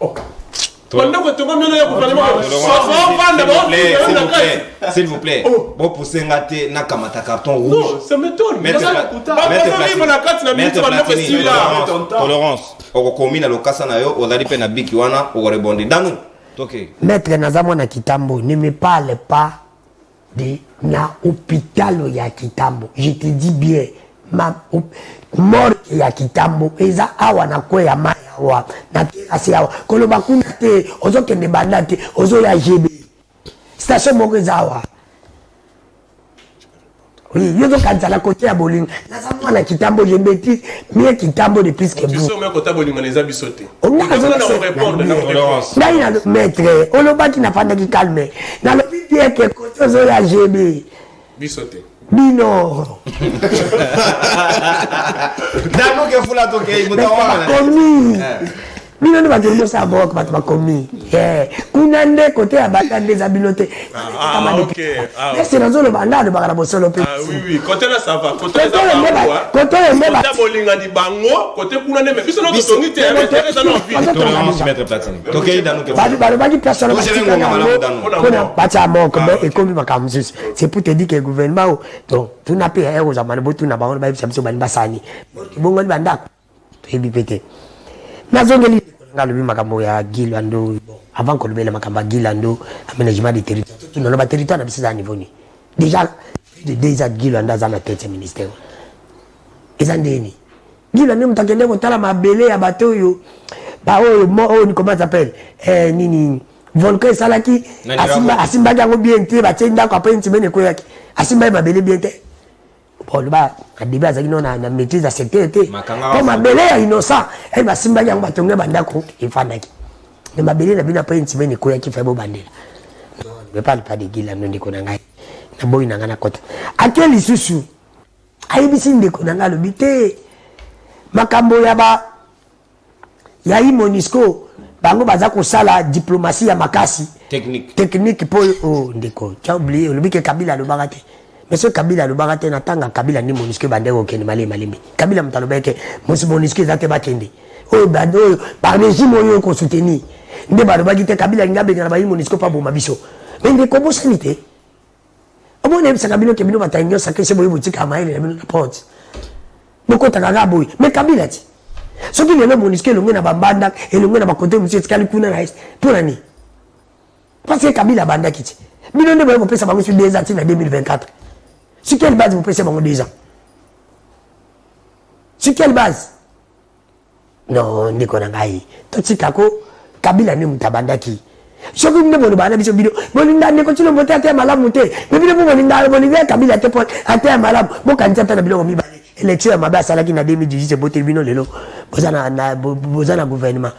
s'il vous plaît, bon pousser ngate na kamata carton rouge. Non, ça m'étonne. Tolérance. Oko komi na lokasa na yo, ozali pe na biki wana, oko rebondi danu. Toke. Maître Nazamo na Kitambo, ne me parle pas de na hôpital ya Kitambo. Je te dis bien, ma mort ya Kitambo, eza awa na kwe ya maya wa na terasi awa. Kolo bakuna te, ozo kende banda te, ozo ya GB. Station moko eza awa. Oui, yozo kanzala côté ya bolingo. Nazamo na Kitambo, je bêtise, mieux Kitambo de plus que vous. Tu sais au moins côté bolingo les a bisoté. On a répondre. Maître, on n'a pas qui n'a pas de calme. Dans le vidéo que côté ozo ya GB. Bisoté. Bino. Dano ke fula toke mutawana. Komi. bino nde bato libosa moko bato bakomi kuna nde kote ya bata nde eza bino te ese nazoloba nde alobaka na bosolo mpe kote na sava kote eza bolingani bango kote kuna nde biso no totongi te eza no balobaki place wana mpona batia moko ekomi makambo mosusu c'est pour te dire que gouvernement donc tuna mpe ekozama na botuna bango bayebisa biso bani basani bongoni bandako toyebi mpe te nazongeli nga lobi makambo ya Gilando avant kolobela makambo ya Gilando aménagement des territoires tout non ba territoire na biso za niveau ni déjà de déjà Gilando za na tête ministère ezandeni Gilando mutakende ko tala mabele ya bato yo ba oyo ni comment ça s'appelle nini volcan salaki asimba yango bien te ba tenda ko après ntimene ko yaki asimba mabele bien te bon ba kadibia azaki na maîtrise ya secteur te po mabele ya innocent basimba yango batonge bandako efandaki ne mabele na bino après ntimene ko yaki fa bo bandela non ne parle pas de Gilando ndeko na ngai na boyi na ngana kota actuel lisusu ayebisi ndeko na ngai lobi te makambo ya Monisco bango baza kosala diplomatie ya makasi technique po ndeko tu as oublié lobi ke Kabila lobaka te monsieur Kabila lobaka te na tanga Kabila ni Monisco bandeko okende malembe Kabila mutalobeke monsieur Monisco ezate bakende oyo bando par régime oyo ko soutenir nde balobaki te Kabila ngabe na ba Monisco pa boma biso mais ndeko bosani te omone ebisa Kabila ke bino batanyo sakese boyo butika maile na bino na porte boko takaga boy mais Kabila ti soki lelo Monisco elonge na bambanda elonge na bakote monsieur tikali kuna na est pour ani parce que Kabila banda kiti bino nde boyo pesa bango sur 2 ans na 2024 sur quelle base vous pesa bango 2 ans sur quelle base non ndiko na ngai to tikako Kabila ni mutabanda ki soki nde bono bana biso bino bolinda ndeko tilo mbote ate malamu te mais bino bolinda bolinda Kabila te po ate malamu bokanza ta na bino mi élection ya mabe asalaki na 2018 bote bino lelo bozana gouvernement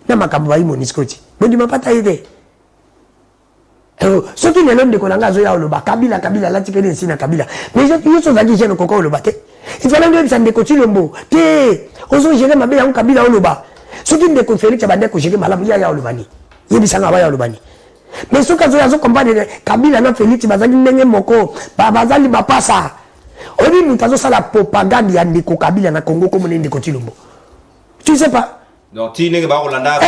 na makambo ba Monisco ti bondima pata ide soki lelo ndeko na nga zo ya oloba Kabila lati pele nsi na Kabila mais yo so zaki jeune koko oloba te il fallait ndio bisa ndeko Tshilombo te ozo gérer mabe ya Kabila oloba soki ndeko Félix bande ko gérer malamu ya oloba ni yebisa nga ba ya oloba ni mais soki zo ya zo comprendre Kabila na Félix bazali ndenge moko bazali bapasa Oni mutazo sala propagande ya ndeko Kabila na Congo comme ndeko Tshilombo. Tu sais pas? Donc ti nenge ba Rolanda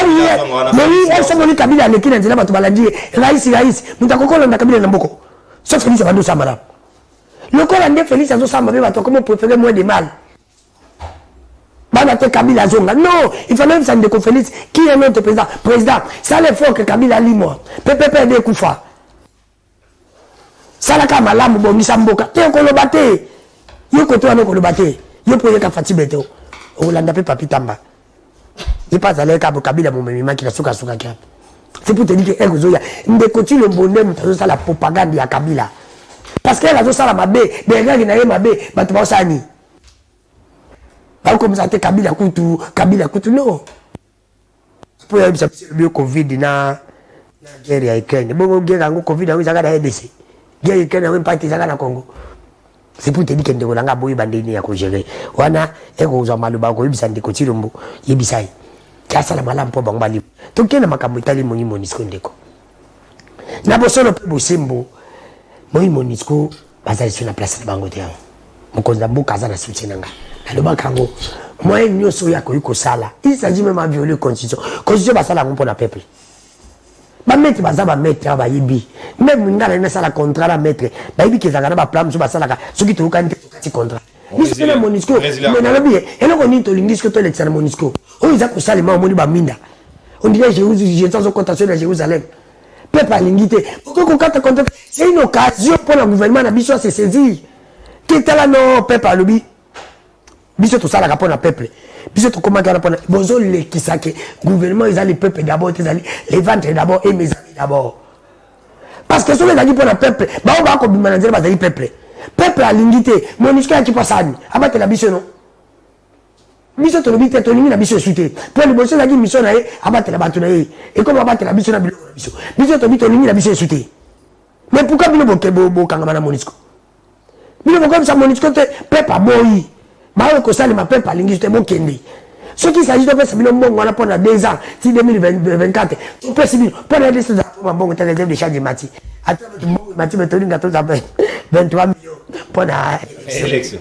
mais ça moni Kabila le kina nzela batu balandi rais mutako kolanda Kabila na mboko. Sauf Félix Abando Samara. Le Kolande Félix Azo Samara ba to comme préférer moins de mal. Bana te Kabila zonga. Non, il fallait même ça ndeko Félix qui est notre président. Ça le faut que Kabila limo. PPP de kufa. Salaka malamu bomisa mboka te koloba te yo koto wana koloba te yo poye ka fati beto olanda pe papi tamba je pas aller ka Kabila momemi ki na suka kia c'est pour te dire que ekozoya ndeko Tshilombo nde mutazo sala propagande ya Kabila parce que la sala mabe de gars na ye mabe batu ba sani ba comme ça te Kabila kutu non pour y le Covid na guerre ya Ukraine bon guerre ngo Covid ngo zaka da EDC guerre Ukraine ngo parti zaka na Congo c'est pour te dire que ndeko langa boyi bandeni ya ko gérer wana eko zo maluba ko yebisa ndeko Tshilombo yebisai kasa la malamu po bango bali to kena makambo itali moni Monisco ndeko na bosono pe bosembo moni Monisco bazali sur la place na bango te yango mokonza mboka za na soutenanga aloba kango moi nyoso ya ko yuko sala il s'agit même à violer constitution basala ngo pona peuple ba maître bazaba maître ba yibi même ngala na sala contrat la maître ba yibi ke zaka na ba plan so basala ka soki to kan ti contrat Misque na Monisco mais na lobi et là on dit to lingisco to l'extra Monisco o iza ko sala ma moni ba minda on dirait Jérusalem sans contention de Jérusalem peuple lingité ko kata contrat c'est une occasion pour le gouvernement na biso se saisir ketala no peuple lobi biso to sala ka pona peuple biso to comment kana pona bozo le kisake gouvernement ils a les peuples d'abord les ventres d'abord et mes amis d'abord parce que ceux qui dit pour le peuple ba on va ko bimanazer ba peuple a l'ingité Monisco qui passe à abattre la biso non biso to lobite to lingi na biso suite pour le bosso la dit mission na abattre la batu na et comme abattre la biso na biso to bito lingi na biso suite mais pourquoi bino bo kangama na Monisco bino comme ça Monisco te peuple boyi ba ko sali ma peuple lingiste mo kende Ce qui s'agit de faire, c'est que pendant 2 ans, si 2024, on peut se dire, pendant 2 ans, on va faire des échanges de matières. Attends, Mathieu, mais tu as 23 millions pour la élection.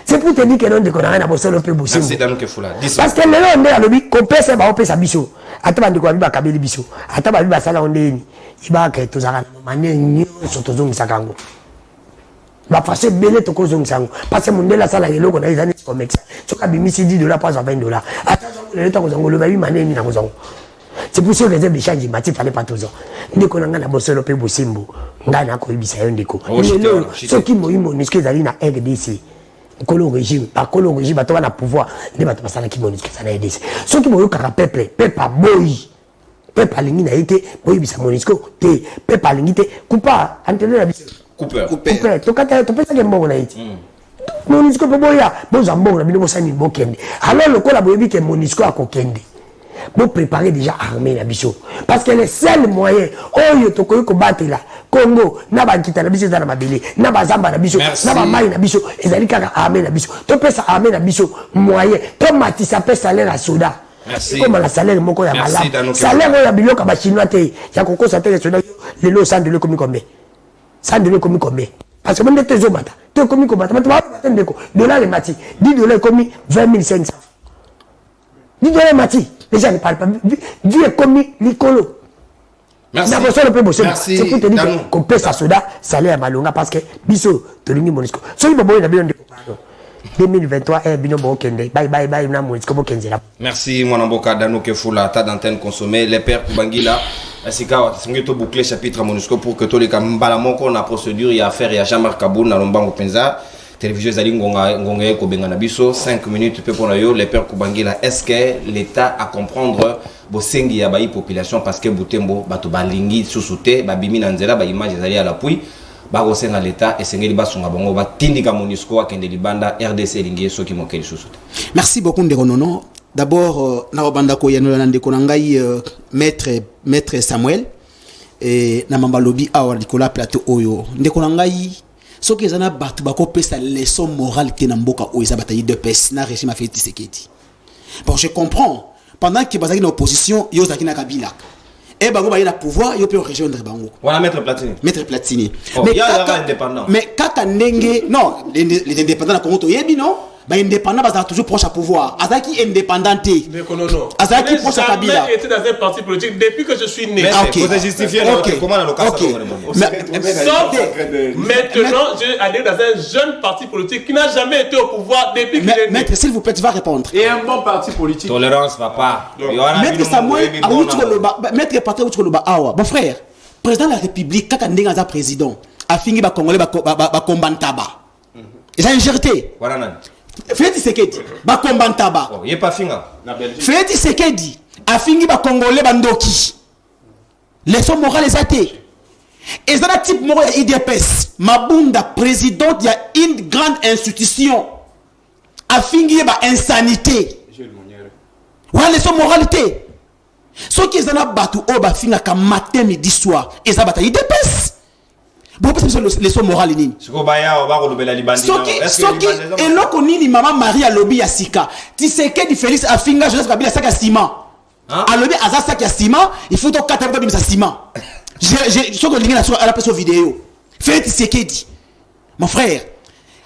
C'est pour te dire que l'on déconne rien à bosser le peu bosser. Parce que les gens ont dit qu'on peut se faire sa bichot. Attends, on va faire bichot. Attends, on va faire la ondine. Il va que tous les manières sont tous les sacango. Va passer belé to cause sango. Parce que mon de la salle est là qu'on a des années comme ça. Ce qu'a mis $10 pas à $20. Attends, le temps qu'on le va lui maner ni na kozango. C'est pour ça que les échanges de matières fallait pas tous. Ndeko nanga na bosser le peu bosimbo. Ngana ko ibisa yo ndeko. Ce qui moïmo ni ce que zali na RDC. Colo régime, par colo régime, bah toi la pouvoir, ne va te passer la qui monite que ça n'a aidé. Ce qui m'a eu car peuple a boy, peuple a l'ingé n'a été, boy bisa monisco, te, peuple a l'ingé, coupa, antenne la bis. Coupeur. Tu peux ça que bon n'a été. Monisco peut boya, bon zambon la bino sani bokende. Alors le col a boy que monisco a kokende. Vous préparez déjà armée la bicho. Parce que les seuls moyens, oh yo to koyo ko battre là. Congo, naba kita na biso za na mabele, naba zamba na biso, naba mai na biso, ezali kaka armée na biso. To pesa armée na biso moyen, to matisa pe salaire à soda. Merci. Comme la salaire moko ya malade. Salaire ya biloka ba chinois te, ya koko sa te soda le lo sans de le commis combien. Sans de le commis combien. Parce que même te zo mata, te commis combien, tu vas pas ndeko. $, mati, $10 commis 20 500. $10 mati. Les gens ne parlent pas. Dieu est commis l'icolo. Merci. Merci. C'est pour te dire qu'on peut s'assoda, salaire à Malonga parce que biso, tu l'as monisco. Celui qui m'a dit 2023, bye, na monisco bokenzela. Merci, mon amboka Dano Kefula, ta d'antenne consommée, les pères Kubangila, Sika, c'est to boucler chapitre monisco pour que tous les Kambala Moko, na procédure, il y a affaire, il y a Jean-Marc Kaboul, na Lombango Penza. Télévision Zali Ngonga Kobengana Biso, 5 minutes peu pour les pères Kubangila. Est-ce que l'État a comprendre Bosengi ya bayi population parce que Butembo bato balingi susute babimi nanzela ba image Zali à l'appui ba gosenga l'État et sengeli basunga bango ba tindika monisco akende libanda RDC lingi soki mokeli susute. Merci beaucoup Ndekonono. D'abord na obanda ko yano ndeko nangai maître Samuel et na mamba lobby awa Nicolas Plateau oyo ndeko nangai. Ce qui est un batu bako pesa leçon morale qui est mboka o isa bataille de pes na régime Félix Tshisekedi. Bon, je comprends. Pendant que bazaki na opposition, yo zaki na Kabila. Et bango ba na pouvoir, yo peut rejoindre bango. Voilà Maître Platini. Maître Platini. Oh, mais kaka indépendant. Mais kaka ndenge non, les indépendants na Congo to yebi non. Bah indépendant parce toujours proche à pouvoir. Azaki indépendanté. Non. Azaki proche à Kabila. J'ai été dans un parti politique depuis que je suis né. Vous avez justifié comment on a l'occasion. Maintenant, j'ai allé dans un jeune parti politique qui n'a jamais été au pouvoir depuis que j'ai né. Maître, s'il vous plaît, tu vas répondre. Et un bon parti politique. Tolérance, papa. Maître Samuel, Maître Patrick Ouchkoloba Awa, mon frère, président de la République, quand on est président, a fini par Congolais, par combattre tabac. Et ça a injecté. Voilà. Félix Tshisekedi ba combat tabac. Oh, il est pas finga. Félix Tshisekedi a fini ba congolais bandoki. Leçon morale les athées. Et ça le type moral IDPS, Mabunda présidente il y a une grande institution. A fini ba insanité. Voilà leçon moralité. Ce qui est en batu o ba finga ka matin midi soir et ça bataille IDPS. Bon, parce que les sons morales nini. Ce qu'on va la Libani. Ce qui et l'autre nini maman Marie a lobby à Sika. Tu sais que Félix a finga Joseph Kabila sac à ciment. A lobby à ça sac à ciment, il faut donc 4 minutes à ciment. J'ai ce que l'ingénieur a la personne vidéo. Félix Tshisekedi. Mon frère,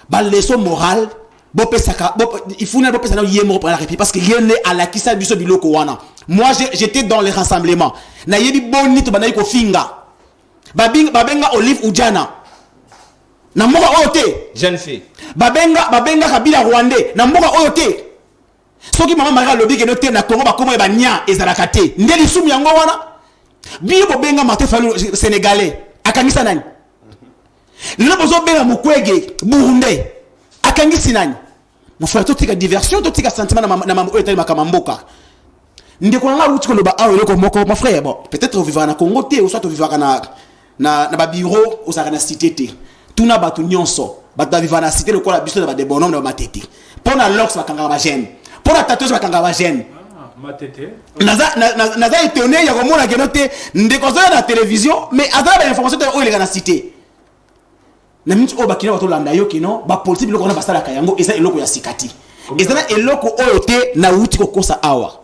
bah les sons morales, bon pesaka, il faut n'aller pas penser à yémo pour la République parce qu'il y en a à la kissa du biloko wana. Moi j'étais dans les rassemblements. Na yebi boni to banayi ko finga. Babenga Olive Ujana na mboka oyote jeune fille babenga Kabila Rwandais na mboka oyote soki mama Marie lobi ke note na Congo bakoma ba nya ezalaka te ndeli sumu yango wana biyo bobenga Martin Fayulu sénégalais akangisa nani lelo bozo benga Mukwege Burundais akangisi nani mon frère totika diversion totika sentiment na mama oyote makamamboka ndeko nga uti loba awo loko moko mon frère bon peut-être au vivre na Congo te ou soit au vivre na ba bureau aux na cité te tuna batu nyonso batu vivre na cité le ko la biso na ba de bonhomme na matete pona lox bakanga ba jeune pona tatouage bakanga ba jeune matete naza étonné ya komona ke note ndeko zo na télévision mais azala ba information te o ile na cité na minute o bakina bato landa yo kino ba politique loko na basala kayango eza eloko ya sikati eza na eloko oyo te na wuti ko kosa awa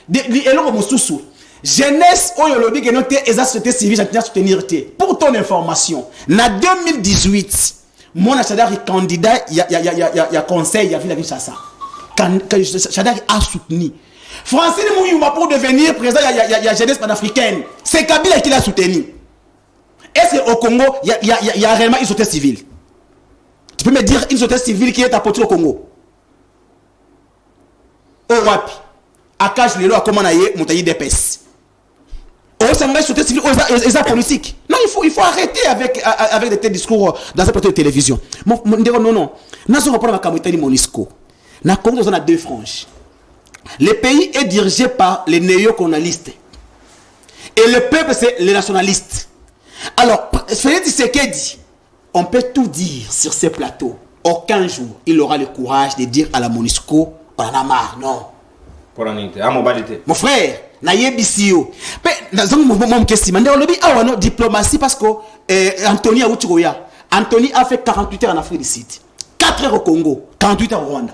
de eloko mosusu jeunesse oyo lobi que noté eza société civile j'entends soutenir te pour ton information na 2018 mon Chadari candidat ya conseil ya ville de Kinshasa Chadari a soutenu Francine Mouyuma pour devenir président ya jeunesse panafricaine c'est Kabila qui l'a soutenu. Est-ce qu'au Congo il y a réellement une société civile? Tu peux me dire une société civile qui est apportée au Congo? Au Wapi Akaj Lelo a comment naïe montagne d'épès. Oh, ça me société civile, c'est politique. Non, il faut arrêter avec des tels discours dans cette plateau de télévision. Non. Nous avons rapport à la Cameroun Monisco. Dans le Congo, on a deux franges. Le pays est dirigé par les néocolonialistes. Et le peuple, c'est les nationalistes. Alors, Félix Tshisekedi, on peut tout dire sur ces plateaux. Aucun jour, il aura le courage de dire à la Monisco, on en a marre, non. Pour en être, à mobilité. Mon frère, Nayebisio. Mais, dans un mouvement question, on a une diplomatie parce que Anthony Aouchigoya, Anthony a fait 48 heures en Afrique du Sud, 4 heures au Congo, 48 heures au Rwanda.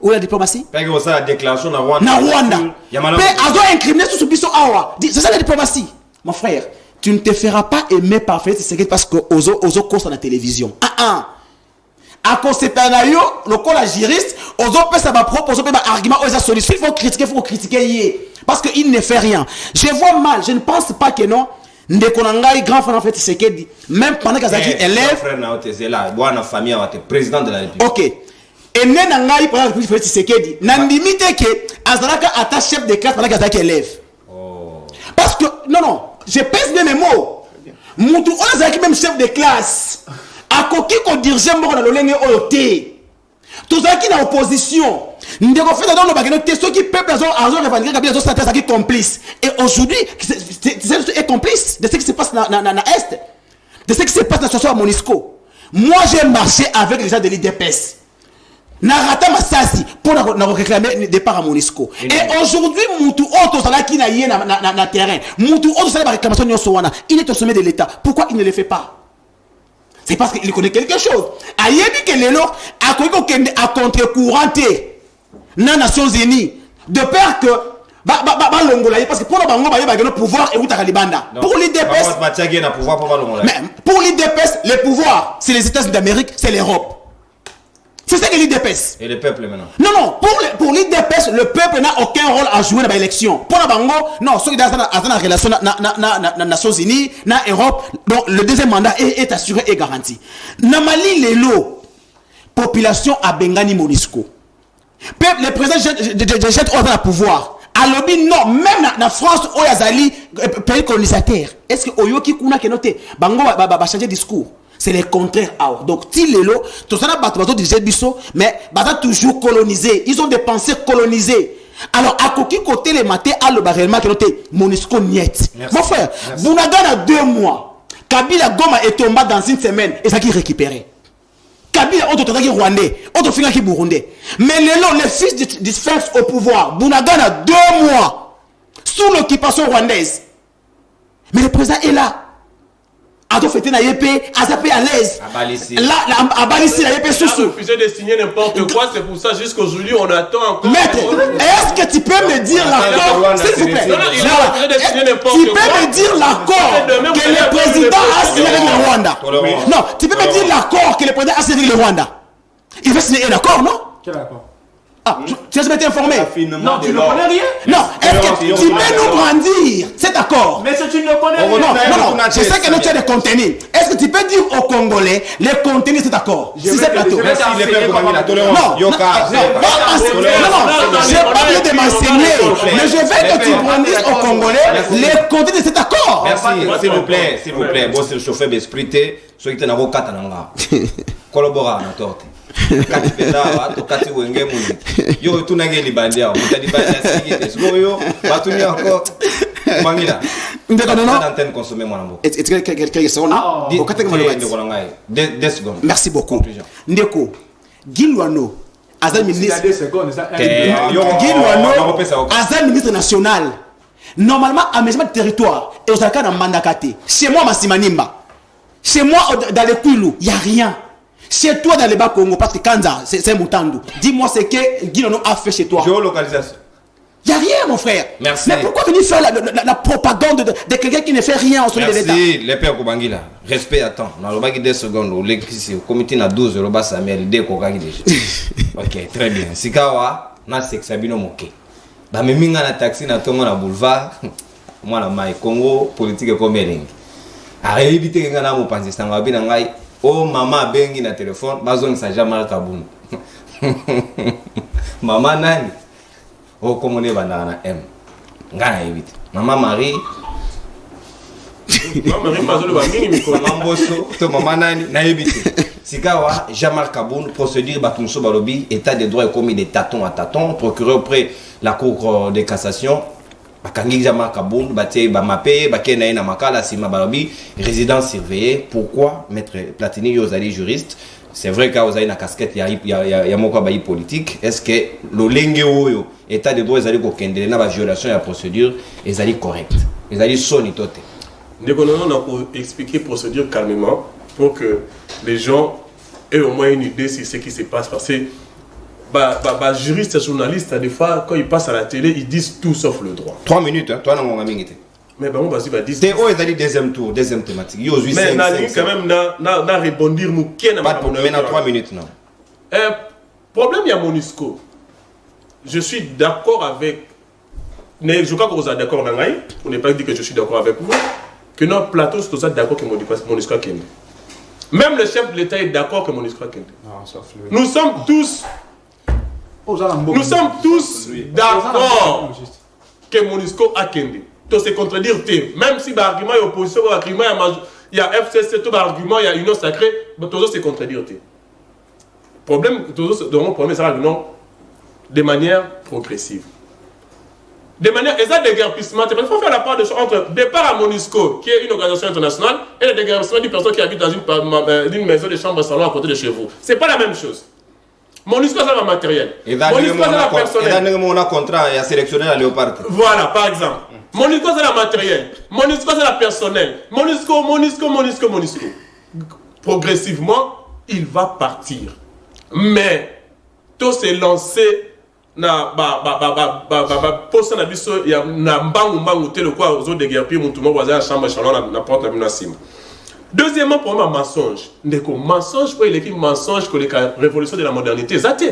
Où est la diplomatie? Parce que ça, la déclaration dans Rwanda. Na Rwanda. Mais, on a incriminé sous ce biseau Awa. C'est ça la diplomatie. Mon frère. Tu ne te feras pas aimer par Félix Tshisekedi parce que aux courses à la télévision. À cause de Panayo, le col la juriste, aux autres ça va proposer un argument aux solutions. Il faut critiquer parce qu'il ne fait rien. Je vois mal, je ne pense pas que non. Ndekonangai grand frère Félix Tshisekedi, même pendant qu'Azaki élève. Frère Naotezé là, bonne famille a été président de la République. OK. Et Nenangai pendant que Félix Tshisekedi, n'andimite que Azalaka attache chef de classe pendant qu'Azaki élève. Parce que non. Je pèse bien mes mots. Moutou, on a même chef de classe. A koki ko dirige moko na lolenge oyote. Tout ça qui est en opposition. Ndeko fait dans le bagage de ceux qui peuple argent revendiquer Kabila sont ça qui complice. Et aujourd'hui, c'est complice de ce qui se passe dans Est. De ce qui se passe dans la Monisco. Moi, j'ai marché avec les gens de l'IDPS. Narata Masasi pour réclamer le départ à Monisco. Et aujourd'hui, Moutou Oto Salaki na yé na terrain. Moutou Oto Salaki réclamation Nyosowana. Il est au sommet de l'État. Pourquoi il ne le fait pas? C'est parce qu'il connaît quelque chose. Ayebi que Lelo a connu à contre-courant na Nations Unies. De peur que parce que pour le pouvoir et pour l'IDPS, pour l'IDPS, le pouvoir, c'est les États-Unis d'Amérique, c'est l'Europe. C'est ça que l'IDPS. Et le peuple maintenant. Non, pour l'IDPS, le peuple n'a aucun rôle à jouer dans l'élection. Pour la Bango, non, ceux qui sont dans relation na Nations Unies, na Europe, donc le deuxième mandat est assuré et garanti. Na Mali, Lelo, population à Bengani Monisco. Le président jette au pouvoir. À l'objet, non, même na France, Oyazali, pays colonisateur. Est-ce que Oyoki Kuna Kenote, Bango va changer de discours? C'est le contraire. Donc, Tilelo, tout ça, bateau dirigé Bisso, mais bateau toujours colonisé. Ils ont des pensées colonisées. Alors, à côté les matés, à le barrement qui noté Monisco Niet. Mon frère, Bounaga a 2 mois. Kabila Goma est tombé dans une semaine et ça qui récupéré. Kabila, on te rwandais, on te fait qui burundais. Mais le fils du Sphinx au pouvoir, Bounaga a 2 mois sous l'occupation rwandaise. Mais le président est là. Ado fêté na yépé, azapé à l'aise. Là, à Balissi, la yépé sous. Il a refusé de signer n'importe quoi, c'est pour ça jusqu'aujourd'hui on attend encore. Maître, est-ce que tu peux me dire l'accord, s'il vous plaît? Tu peux me dire l'accord que le président a signé avec le Rwanda? Non, tu peux me dire l'accord que le président a signé avec le Rwanda? Il va signer un accord, non? Quel accord? Ah, tu as été informé? Non, tu ne connais rien? Non, est-ce que tu peux nous brandir cet accord? Mais si tu ne connais rien. Non, je sais que nous tu as des contenus. Est-ce que tu peux dire aux Congolais les contenus de cet accord? Si c'est plateau. Non, j'ai pas besoin de m'enseigner, mais je veux que tu brandisses aux Congolais les contenus de cet accord. Merci, s'il vous plaît. Bon, c'est le chauffeur d'esprit, ceux qui t'en Katananga. Collaborer à torte. Kati peta tokati wenge muni yo tunange libandia mutadi bandia sikite yo batuni encore mangila ndeko non antenne consommer mon amour et quelques secondes au katenge malobati 2 secondes merci beaucoup ndeko Gilwano azal ministre Gilwano azal ministre national normalement aménagement de territoire et au zakana mandakate chez moi Massimanimba Chez moi, dans les Kouilou, il n'y a rien. Chez toi, dans les Bas-Congo, parce que Kanza, c'est Moutandou. Dis-moi ce que Guilono a fait chez toi. Géolocalisation. Il n'y a rien, mon frère. Merci. Mais pourquoi venir faire la propagande de quelqu'un qui ne fait rien en solide de l'État? Merci, les pères Koubangila. Respect, attends. On a 2 secondes. Le comité na 12, le bas Samuel, déjà. Ok, très bien. Sikawa, na sexabino moke. Ba meminga na taxi na tongo na boulevard. Moi na mai Congo, politique comme elengi. A éviter que ngana mo panzi sanga bina ngai. Oh maman bengi na téléphone, bazong sa Jamal Kaboun. Maman nani? Oh comment on est banana M. Ngana éviter. Maman Marie. Maman Marie bazolo mi ko. Maman Bosso, to maman nani na éviter. Sikawa Jamal Kaboun procédure batumso balobi état de droit est commis de tâton à tâton, procureur auprès la cour de cassation. Bakangi Jamal Kaboun batie ba mapé ba kenaye na makala sima balobi résidence surveillée. Pourquoi maître Platini yozali juriste? C'est vrai que vous avez une casquette ya moko ba politique. Est-ce que le lenge oyo état de droit ezali ko kendele na ba violation ya procédure ezali correct? Ezali soni tote. Ndeko non on pour expliquer procédure calmement pour que les gens aient au moins une idée sur ce qui se passe parce que juristes et journalistes, des fois, quand ils passent à la télé, ils disent tout sauf le droit. 3 minutes, hein? Toi, non, mais bon, vas-y, va dire. T'es où est-ce deuxième tour, deuxième thématique? Mais quand même, na rebondir, pas de problème, maintenant 3 minutes, non. Problème, il y a Monusco. Je suis d'accord avec. Je crois que vous êtes d'accord, Nangaï. On n'est pas dit que je suis d'accord avec vous. Que notre plateau, c'est aussi d'accord que Monusco a Kende. Même le chef de l'État est d'accord que Monusco a Kende. Nous sommes tous. Nous sommes tous d'accord que Monusco a Kende. Tout se contredire, même si l'argument est opposition, il y a FCC, tout l'argument, il y a Union Sacrée, mais tout se contredire. Problème, c'est l'argument de manière progressive. De manière, et ça, déguerpissement, il faut faire la part de choses entre départ à Monusco, qui est une organisation internationale, et le déguerpissement d'une personne qui habite dans une maison de chambre salon à côté de chez vous. C'est pas la même chose. Monusco, c'est un matériel. Monusco, c'est la personnel. On a contrat et a sélectionné la Léopard. Voilà, par exemple. Monusco, c'est la matériel. Monusco, c'est la personnel. Monusco. Progressivement, il va partir. Mais, tout s'est lancé na poste na biso ya na mbangu te le quoi aux autres déguerpir mon tout monde voisin chambre chalon na porte la menace. Deuxièmement, pour moi, mensonge. Mensonge, pour il mensonge que la révolution de la modernité, zate.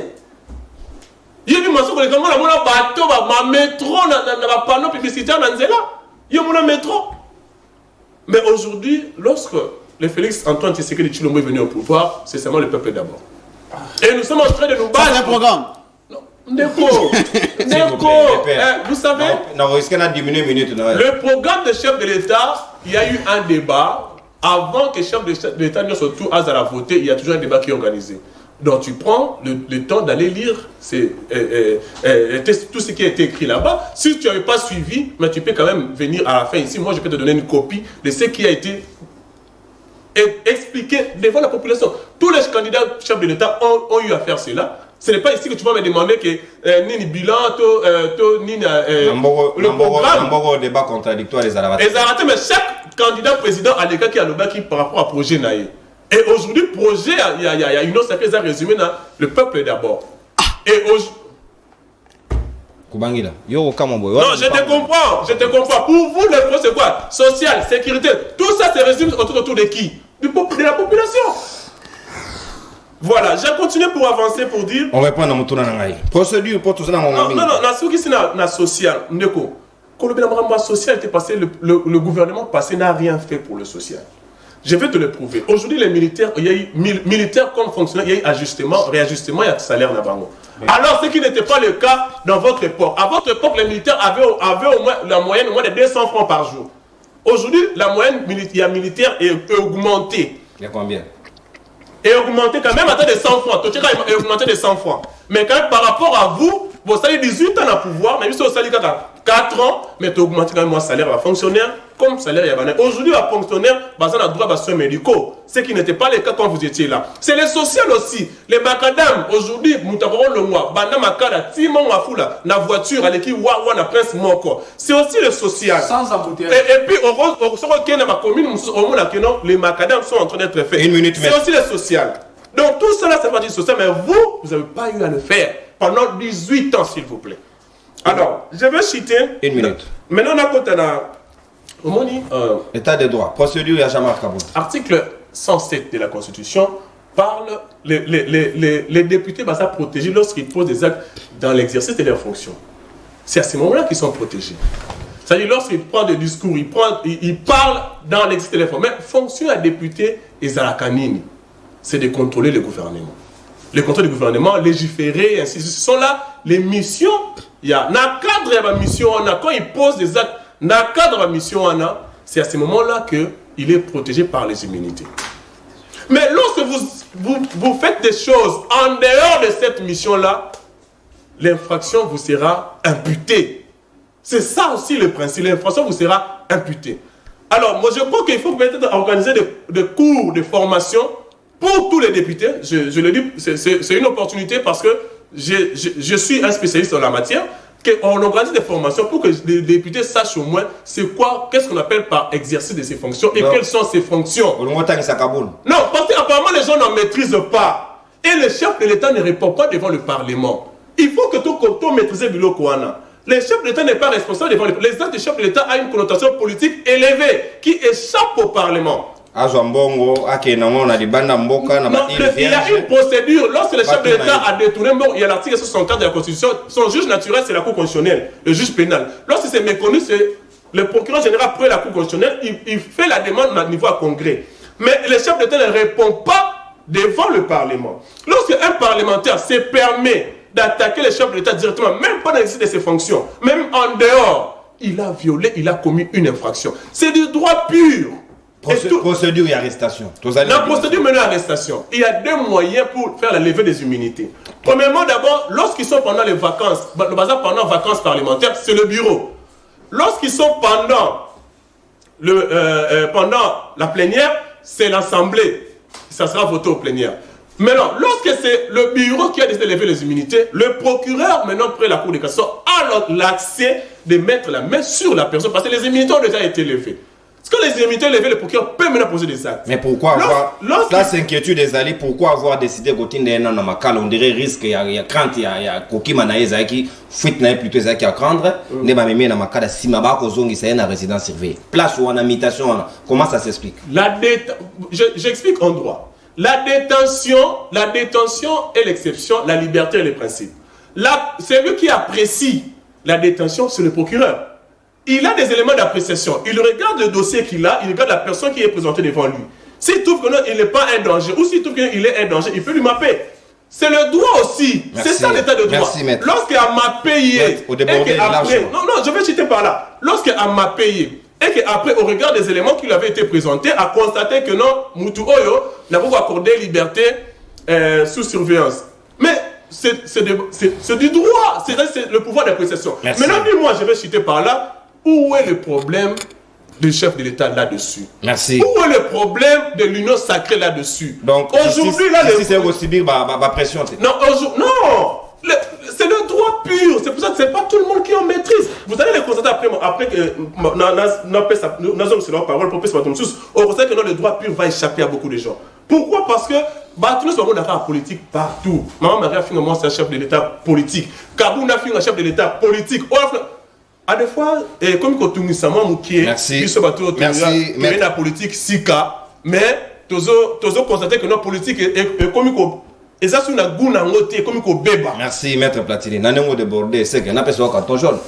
Il y a des mensonges que les gens ont bateau, ma métro, na panneau publicitaire, na nzela. Il y a mon métro. Mais aujourd'hui, lorsque le Félix Antoine Tshisekedi Tshilombo est venu au pouvoir, c'est seulement le peuple d'abord. Et nous sommes en train de nous battre. C'est un programme. Neko, vous savez, le programme de chef de l'État, il y a eu un débat. Avant que le chef de l'État ne soit tout à la voter, il y a toujours un débat qui est organisé. Donc tu prends le temps d'aller lire tout ce qui a été écrit là-bas. Si tu n'avais pas suivi, mais tu peux quand même venir à la fin ici. Moi, je peux te donner une copie de ce qui a été expliqué devant la population. Tous les candidats chefs de l'État ont eu à faire cela. Ce n'est pas ici que tu vas me demander que ni bilan, ni le programme. Débat contradictoire les Arabes. Mais chaque candidat président a des cas qui a le bac par rapport à projet Naïe. Et aujourd'hui, projet, il y a une autre sacrée résumé dans le peuple d'abord. Et aujourd'hui. Non, je te comprends. Pour vous, le projet, c'est quoi? Social, sécurité. Tout ça se résume autour de qui? De la population. Voilà, j'ai continué pour avancer pour dire. On répond à mon tour. Procédure pour tout ça. Non, ce qui est social, Ndeko. Quand le social était passé, le gouvernement passé n'a rien fait pour le social. Je vais te le prouver. Aujourd'hui, les militaires, il y a eu militaires comme fonctionnaires, il y a eu réajustement, il y a salaire Nabango. Alors, ce qui n'était pas le cas dans votre époque. À votre époque, les militaires avaient au moins la moyenne au moins de 200 francs par jour. Aujourd'hui, la moyenne militaire est augmentée. Il y a combien? Et augmenté quand même à de 100 francs. Tout est augmenté de 100 francs. Mais quand même par rapport à vous, vous avez 18 ans à pouvoir, mais vous avez 4 ans, mais tu augmentes quand même mon salaire à fonctionnaire, comme salaire à aujourd'hui, à fonctionnaire, basé sur droit à soins médicaux. Ce qui n'était pas le cas quand vous étiez là. C'est le social aussi. Les macadam, aujourd'hui, nous avons le mois, banda makada, timon mafoula, na voiture, avec qui wawa na prince moko. C'est aussi le social. Sans embouteillage. Et puis, on se reconnaît dans ma commune, les macadam sont en train d'être faits. C'est aussi le social. Donc tout cela, c'est partie du social, mais vous n'avez pas eu à le faire pendant 18 ans, s'il vous plaît. Alors, je vais citer... Une minute. Maintenant, on a côté État de droit, procédure Yajamar Kaboun. Article 107 de la Constitution parle les députés vont être protégés lorsqu'ils posent des actes dans l'exercice de leurs fonctions. C'est à ce moment-là qu'ils sont protégés. C'est-à-dire lorsqu'ils prennent des discours, ils parlent dans l'exercice de leurs fonctions. Mais fonction à député et à la canine, c'est de contrôler le gouvernement. Le contrôle du gouvernement, légiférer, ainsi de suite. Ce sont là les missions. Il y a un cadre de la mission, quand ils posent des actes, dans le cadre de la mission, c'est à ce moment-là qu'il est protégé par les immunités. Mais lorsque vous faites des choses en dehors de cette mission-là, l'infraction vous sera imputée. C'est ça aussi le principe, l'infraction vous sera imputée. Alors, moi je crois qu'il faut peut-être organiser des cours de formation pour tous les députés. Je le dis, c'est une opportunité parce que je suis un spécialiste en la matière. On organise des formations pour que les députés sachent au moins qu'est-ce qu'on appelle par exercice de ces fonctions et quelles sont ces fonctions. Non, parce qu'apparemment les gens n'en maîtrisent pas. Et le chef de l'État ne répond pas devant le Parlement. Il faut que tout maîtrise le bureau Kouana. Le chef de l'État n'est pas responsable devant les actes du chef de l'État a une connotation politique élevée qui échappe au Parlement. Il y a une procédure. Lorsque le chef de l'État a détourné, il y a l'article 64 de la Constitution, son juge naturel c'est la Cour constitutionnelle, le juge pénal. Lorsque c'est méconnu, c'est le procureur général après la Cour constitutionnelle, il fait la demande à niveau à congrès. Mais le chef de l'État ne répond pas devant le Parlement. Lorsque un parlementaire se permet d'attaquer le chef de l'État directement, même pas dans l'exercice de ses fonctions, même en dehors, il a violé, il a commis une infraction. C'est du droit pur. Procédure et arrestation. La procédure menée à arrestation. Il y a 2 moyens pour faire la levée des immunités. Premièrement, d'abord, lorsqu'ils sont pendant les vacances, pendant les vacances parlementaires, c'est le bureau. Lorsqu'ils sont pendant la plénière, c'est l'Assemblée. Ça sera voté au plénière. Maintenant, lorsque c'est le bureau qui a décidé de lever les immunités, le procureur, maintenant près la Cour de cassation, a l'accès de mettre la main sur la personne parce que les immunités ont déjà été levées. Parce que les immunités levées, le procureur peut maintenant poser des actes. Mais pourquoi avoir... Là, c'est inquiétude des alliés. Pourquoi avoir décidé que on dirait risque, il y a crainte, il y a coquille manaïs qui fuite plutôt qui a craindre. Ne m'a mis dans ma cas si ma barre aux ongles c'est une résidence surveillée. Place ou en imitation, comment ça s'explique? J'explique en droit. La détention est l'exception, la liberté est le principe. C'est lui qui apprécie la détention, c'est le procureur. Il a des éléments d'appréciation. Il regarde le dossier qu'il a, il regarde la personne qui est présentée devant lui. S'il trouve qu'il n'est pas un danger, ou s'il trouve qu'il est un danger, il peut lui mapper. C'est le droit aussi. C'est ça l'état de droit. Lorsqu'il a mappé, je vais citer par là. Lorsqu'il a mappé, et qu'après, au regard des éléments qui lui avaient été présentés, a constaté que non, Moutou Oyo n'a pas accordé liberté sous surveillance. Mais c'est du droit, c'est le pouvoir d'appréciation. Maintenant, dis-moi, je vais citer par là. Où est le problème du chef de l'État là-dessus? Merci. Où est le problème de l'union sacrée là-dessus? Donc, aujourd'hui, là, c'est aussi ma pression. Non, c'est le droit pur. C'est pour ça que c'est pas tout le monde qui en maîtrise. Vous allez le constater après que nous avons sur leur parole pour que le droit pur va échapper à beaucoup de gens. Pourquoi? Parce que tout le monde a fait la politique partout. Maman Maria finalement c'est un chef de l'État politique. Kabou n'a fait un chef de l'État politique. À des fois, comme quand tu as merci. Mais la politique sika, mais tu as constaté que notre politique est comme et ça c'est une goût comme un bébé. Merci maître Platini. Nanemo débordé, c'est que n'a pas besoin carton jaune.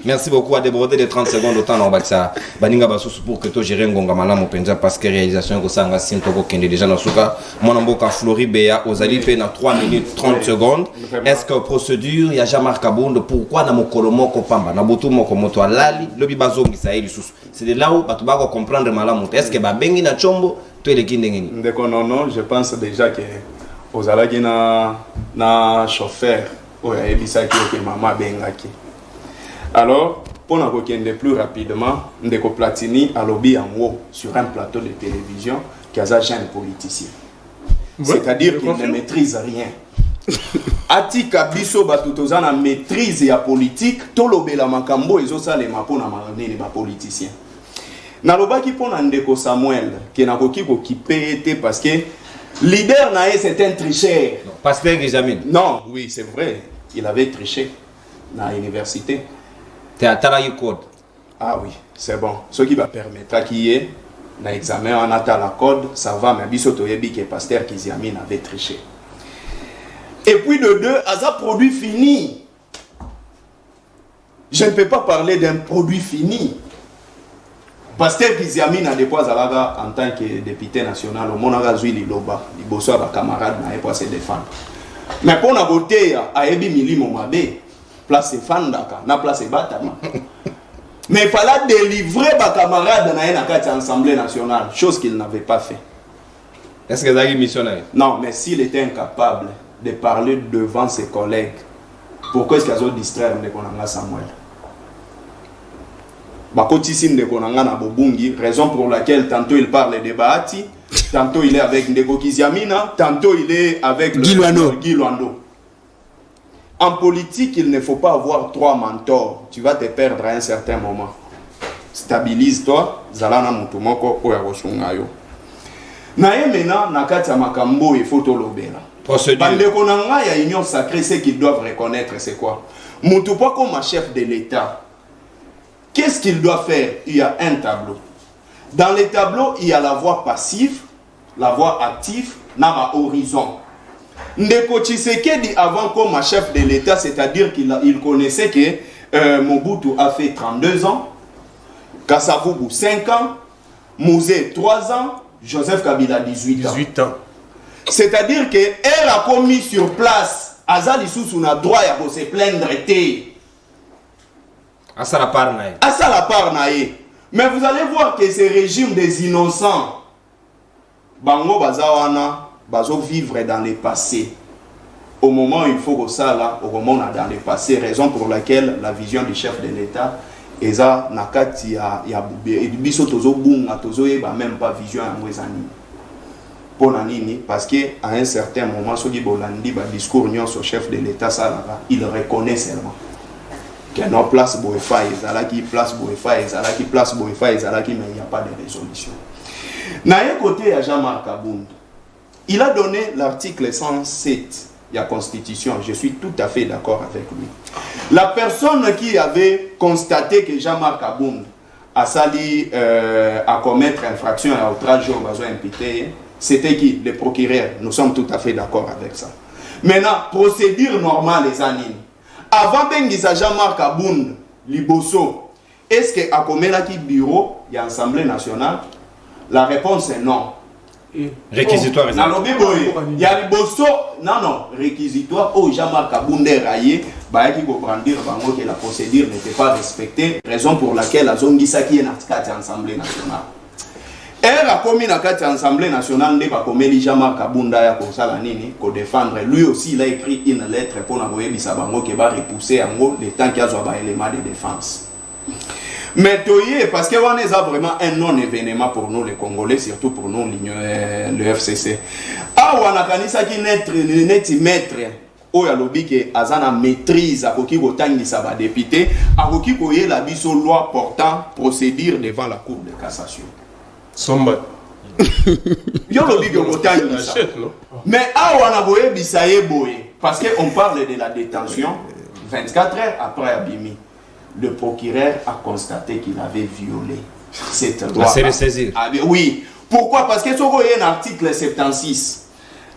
Merci beaucoup à déborder de 30 secondes au temps dans Baksa. Baninga Bassous pour que tu gères un gonga malam au Penja parce que réalisation que ça nga Sintoko Kende déjà dans Souka. Mon amboka Flori Béa aux alliés dans 3 minutes 30 secondes. Est-ce que procédure ya Jamar Kabound pourquoi na mokolomo ko pamba na botu moko moto alali lobi bazongi ça est sous. C'est de là où batu ba comprendre malam. Est-ce que ba bengi na chombo to le kindengeni. Ndeko non, je pense déjà que aux alagi na chauffeur oyo ayebisaki oke mama abengaki. Alors pour na kokende plus rapidement, Ndeko Platini alobi yango sur un plateau de télévision qui a un jeune politicien. C'est-à-dire qu'il ne maîtrise rien. Atika biso batu tozana maîtrise ya politique, tolobela makambo ezosalema pona manene ba politicien. Nalobaki pona Ndeko Samuel qui nakoki ko kipete parce que leader nae c'est un tricheur. Pasteur Benjamin. Non, oui, c'est vrai, il avait triché dans l'université. Théâtre code. Ah oui, c'est bon. Ce qui va permettre qu'il y ait un examen en attendant la code, ça va, mais biso toyebi que pasteur Kiziamine avait triché. Et puis de deux, à un produit fini. Je ne peux pas parler d'un produit fini. Pasteur Kiziamine a déposé en tant que député national, au Monaga Zouili Loba, il bosse avec camarades, il pour se défendre. Mais pour la voter à Ebi Mili Momabe, place Fandaka, na place Batama. Mais il fallait délivrer les camarades dans l'Assemblée nationale, chose qu'il n'avait pas fait. Est-ce que vous avez missionnaire? Non, mais s'il était incapable de parler devant ses collègues, pourquoi est-ce qu'ils ont distraire Ndekonanga Samuel? Bakotissim Ndekonanga na Bobungi, raison pour laquelle tantôt il parle de Bahati, tantôt il est avec Ndeko Kiziamina, tantôt il est avec Guy Luando. En politique, il ne faut pas avoir 3 mentors. Tu vas te perdre à un certain moment. Stabilise-toi. Zalana mutumoko oyagosungayo. Nae mena nakati ya makambo il faut tolobela. Bandeko nanga ya union sacrée, ce qu'ils doivent reconnaître, c'est quoi? Mutupa comme chef de l'État. Qu'est-ce qu'il doit faire? Il y a un tableau. Dans les tableaux, il y a la voie passive, la voie active, na horizon. Ndeko Tshisekedi avant comme chef de l'État, c'est-à-dire qu'il connaissait que Mobutu a fait 32 ans, Kassavubu 5 ans, Mouzé 3 ans, Joseph Kabila 18 ans. 18 ans. C'est-à-dire qu'elle a commis sur place, Azali Soussou n'a droit à se plaindre. À ça la part naïe. À ça la part naïe. Mais vous allez voir que ces régimes des innocents, Bango Bazawana, bazo vivre dans le passé. Au moment où il faut que ça là, au moment où on est dans le passé, raison pour laquelle la vision du chef de l'État eza nakati ya biso tozo bunga tozo yeba même pas vision ya mwezani. Pona nini? Parce que à un certain moment soki bolandi ba discours nyonso chef de l'État ça là, il reconnaît seulement que non place Boefa ezalaki place Boefa ezalaki place Boefa ezalaki, mais il n'y a pas de résolution. Na un côté à Jean-Marc Abound, il a donné l'article 107 de la Constitution. Je suis tout à fait d'accord avec lui. La personne qui avait constaté que Jean-Marc Abound a sali à commettre infraction à outrage au besoin imputé, c'était qui? Le procureur. Nous sommes tout à fait d'accord avec ça. Maintenant, procédure normale les années. Avant Bengisa Jean-Marc Abound, Liboso, est-ce qu'il a commis la bureau de l'Assemblée nationale? La réponse est non. Réquisitoire. Il y a Liboso, non, réquisitoire, oh Jean-Marc Abound est raillé, qui peut brandir que la procédure n'était pas respectée, raison pour laquelle la zone Gisaki est dans l'Assemblée nationale. Elle a commis dans l'Assemblée nationale, il a commis Jean-Marc Abound pour défendre. Lui aussi, il a écrit une lettre pour qui va repousser le temps qu'il y a un élément de défense. Mais parce que on est vraiment un non-événement pour nous les Congolais, surtout pour nous le FCC. Ah, on a kanisa qui net maître au yalobi que azana maîtrise à koki botangi saba député, à koki koye la biso loi portant procédure devant la Cour de cassation. Somba. Yo lobi que botangi ça. Mais ah, on a boye bisaye boye parce que on parle de la détention 24 heures après Abimi. Le procureur a constaté qu'il avait violé cette loi. C'est ressaisir. Ah, oui. Pourquoi? Parce que si vous voyez l'article 76,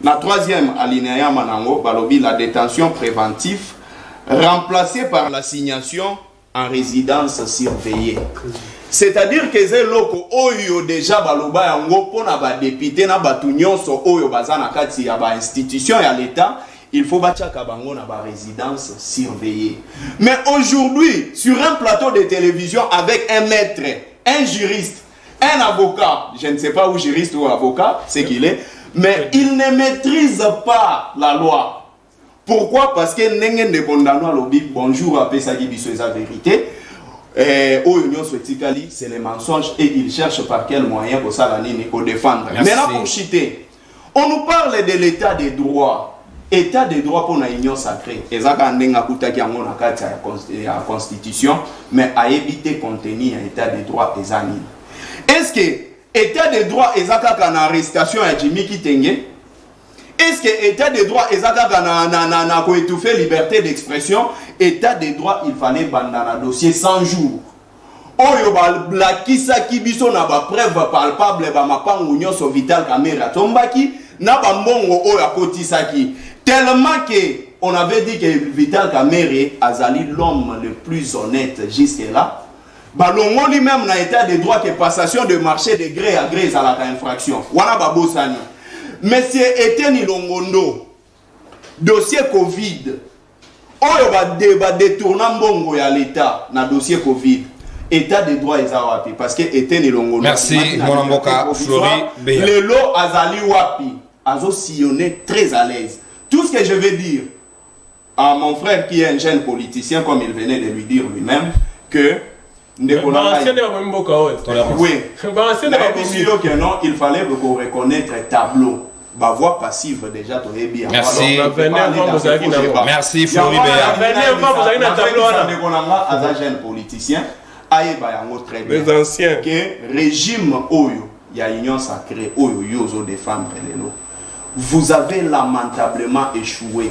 la 3e alinéa Manango, Balobi, la détention préventive, remplacée par l'assignation en résidence surveillée. C'est-à-dire que c'est loko oyo déjà baloba yango pona ba député na batu nyonso oyo bazana kati ya ba institution ya l'État. Il faut battre Kabango dans la résidence surveillée. Mais aujourd'hui, sur un plateau de télévision avec un maître, un juriste, un avocat, je ne sais pas où juriste ou avocat, c'est qu'il est, mais il ne maîtrise pas la loi. Pourquoi? Parce que Nengen de Bondano lobby, bonjour à Pesagi Bissoza vérité. C'est les mensonges et ils cherchent par quel moyen pour ça pour défendre. Maintenant pour chiter, on nous parle de l'état des droits. État des droits pour la union sacrée. Et ça quand on a écouté la constitution, mais à éviter contenir l'état des droits et ça. Est-ce que état des droits et ça quand on arrestation à Jimmy Kitenge? Est-ce que l'état des droits et ça quand on a étouffé liberté d'expression? État des droits, il fallait bandana dossier 100 jours. Oyo la kisa kibiso na ba preuve palpable ba mapangu nyonso Vital Kamerhe tombaki na ba mbongo oyo akotisaki tellement que on avait dit que Vital Kamerhe azali l'homme le plus honnête jusque là. Balongo lui-même na état des droits que passation de marché de gré à gré à la infraction. Wana babosani. Monsieur Eteni Longondo dossier Covid. Oyo ba détournant mbongo ya l'état na dossier Covid. État des droits et wapi parce que Eteni Longondo. Merci mon mboka Flori Beya. Le lot azali wapi azo sillonné très à l'aise. Tout ce que je veux dire à mon frère qui est un jeune politicien comme il venait de lui dire lui-même que oui. Il fallait reconnaître tableau. Ma voix passive déjà tu es bien. Merci. Merci Flori Beya. Jeune politicien. Très bien. Les anciens. Que régime Oyo, il y a union sacrée Oyo Yozo défendre les lots. Vous avez lamentablement échoué.